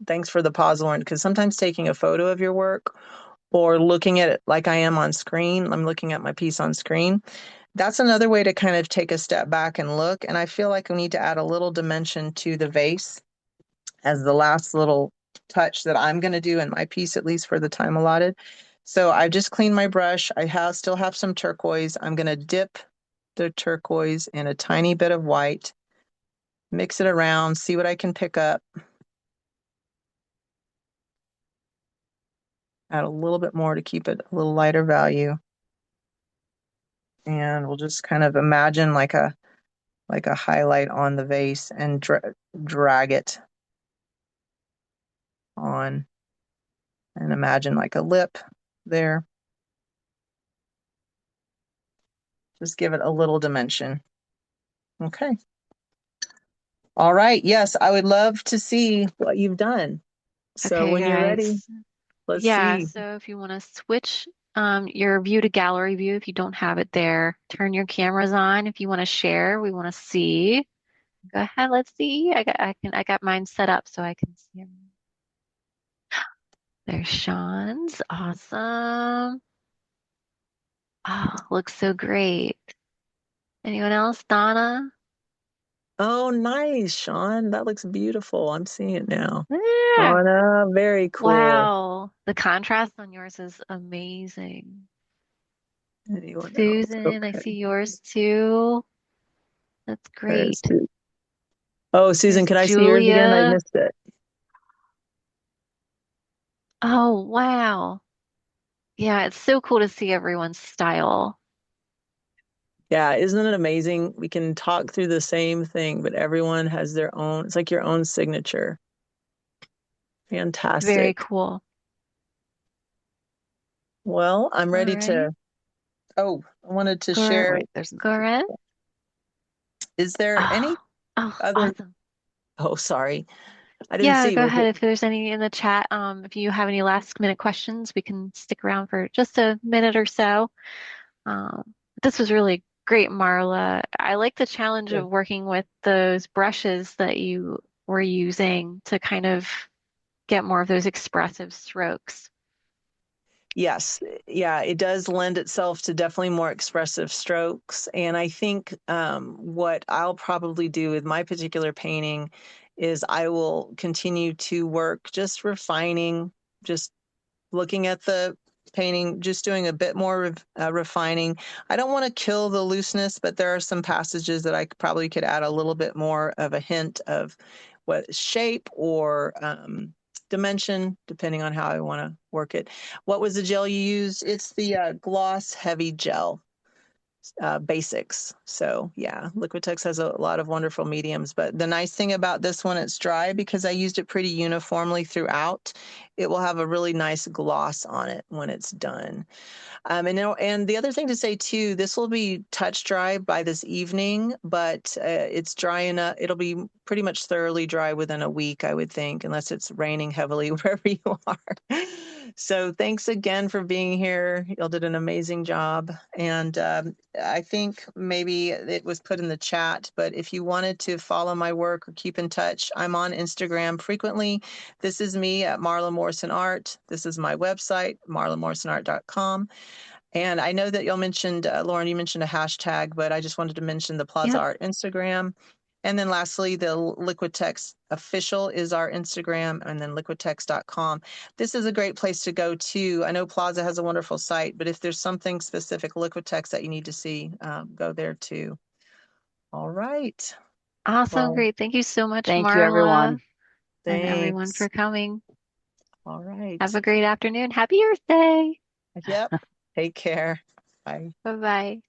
thanks for the pause, Lauren, because sometimes taking a photo of your work or looking at it like I am on screen, I'm looking at my piece on screen. That's another way to kind of take a step back and look. And I feel like we need to add a little dimension to the vase as the last little touch that I'm going to do in my piece, at least for the time allotted. So I just cleaned my brush. Still have some turquoise. I'm going to dip the turquoise in a tiny bit of white, mix it around, see what I can pick up, add a little bit more to keep it a little lighter value. And we'll just kind of imagine like a highlight on the vase and drag it on and imagine like a lip there. Just give it a little dimension. Okay. All right. Yes, I would love to see what you've done. So Okay, when you're ready, guys. let's Yeah, see. so if you want to switch your view to gallery view, if you don't have it there, turn your cameras on. If you want to share, we want to see. Go ahead, let's see. I got mine set up so I can see everything. There's Sean's. Awesome. Oh, looks so great. Anyone else? Donna? Oh, nice, Sean. That looks beautiful. I'm seeing it now. Yeah. Anna, very cool. Wow. The contrast on yours is amazing. Anyone else? Susan, I Okay. see yours too. That's There's great. Oh, Susan, There's could I see yours again? I Julia. missed it. Oh, wow. Yeah, it's so cool to see everyone's style. Yeah, isn't it amazing? We can talk through the same thing, but everyone has their own, it's like your own signature. Very Fantastic. cool. Well, I'm All ready right. to. Oh, I wanted to share. Go, Wait, there's. go ahead. Is there any Oh, oh, other? awesome. Oh, sorry. I didn't Yeah, see. go Was ahead it? if there's any in the chat. If you have any last minute questions, we can stick around for just a minute or so. This was really great, Marla. I like the challenge of working with those brushes that you were using to kind of get more of those expressive strokes. Yes, yeah, it does lend itself to definitely more expressive strokes. And I think what I'll probably do with my particular painting is I will continue to work just refining, just looking at the painting, just doing a bit more refining. I don't want to kill the looseness, but there are some passages that I probably could add a little bit more of a hint of what shape or dimension, depending on how I want to work it. What was the gel you used? It's the gloss heavy gel basics. So yeah, Liquitex has a lot of wonderful mediums, but the nice thing about this one, it's dry because I used it pretty uniformly throughout. It will have a really nice gloss on it when it's done. And the other thing to say too, this will be touch dry by this evening, but it's dry enough. It'll be pretty much thoroughly dry within a week, I would think, unless it's raining heavily wherever you are. So thanks again for being here. Y'all did an amazing job. And I think maybe it was put in the chat, but if you wanted to follow my work or keep in touch, I'm on Instagram frequently. This is me at Marla Morrison Art. This is my website, marlamorrisonart.com. And I know that y'all mentioned, Lauren, you mentioned a hashtag, but I just wanted to mention the Plaza Yep. Art Instagram. And then lastly, the Liquitex official is our Instagram, and then liquitex.com. This is a great place to go to. I know Plaza has a wonderful site, but if there's something specific Liquitex that you need to see, go there too. All right. Awesome. Well, Great. Thank you so much, Thank you, Marla, everyone. and everyone thanks. for coming. All Have right. a great afternoon. Happy Earth Day. Yep. Take care. Bye. Bye-bye.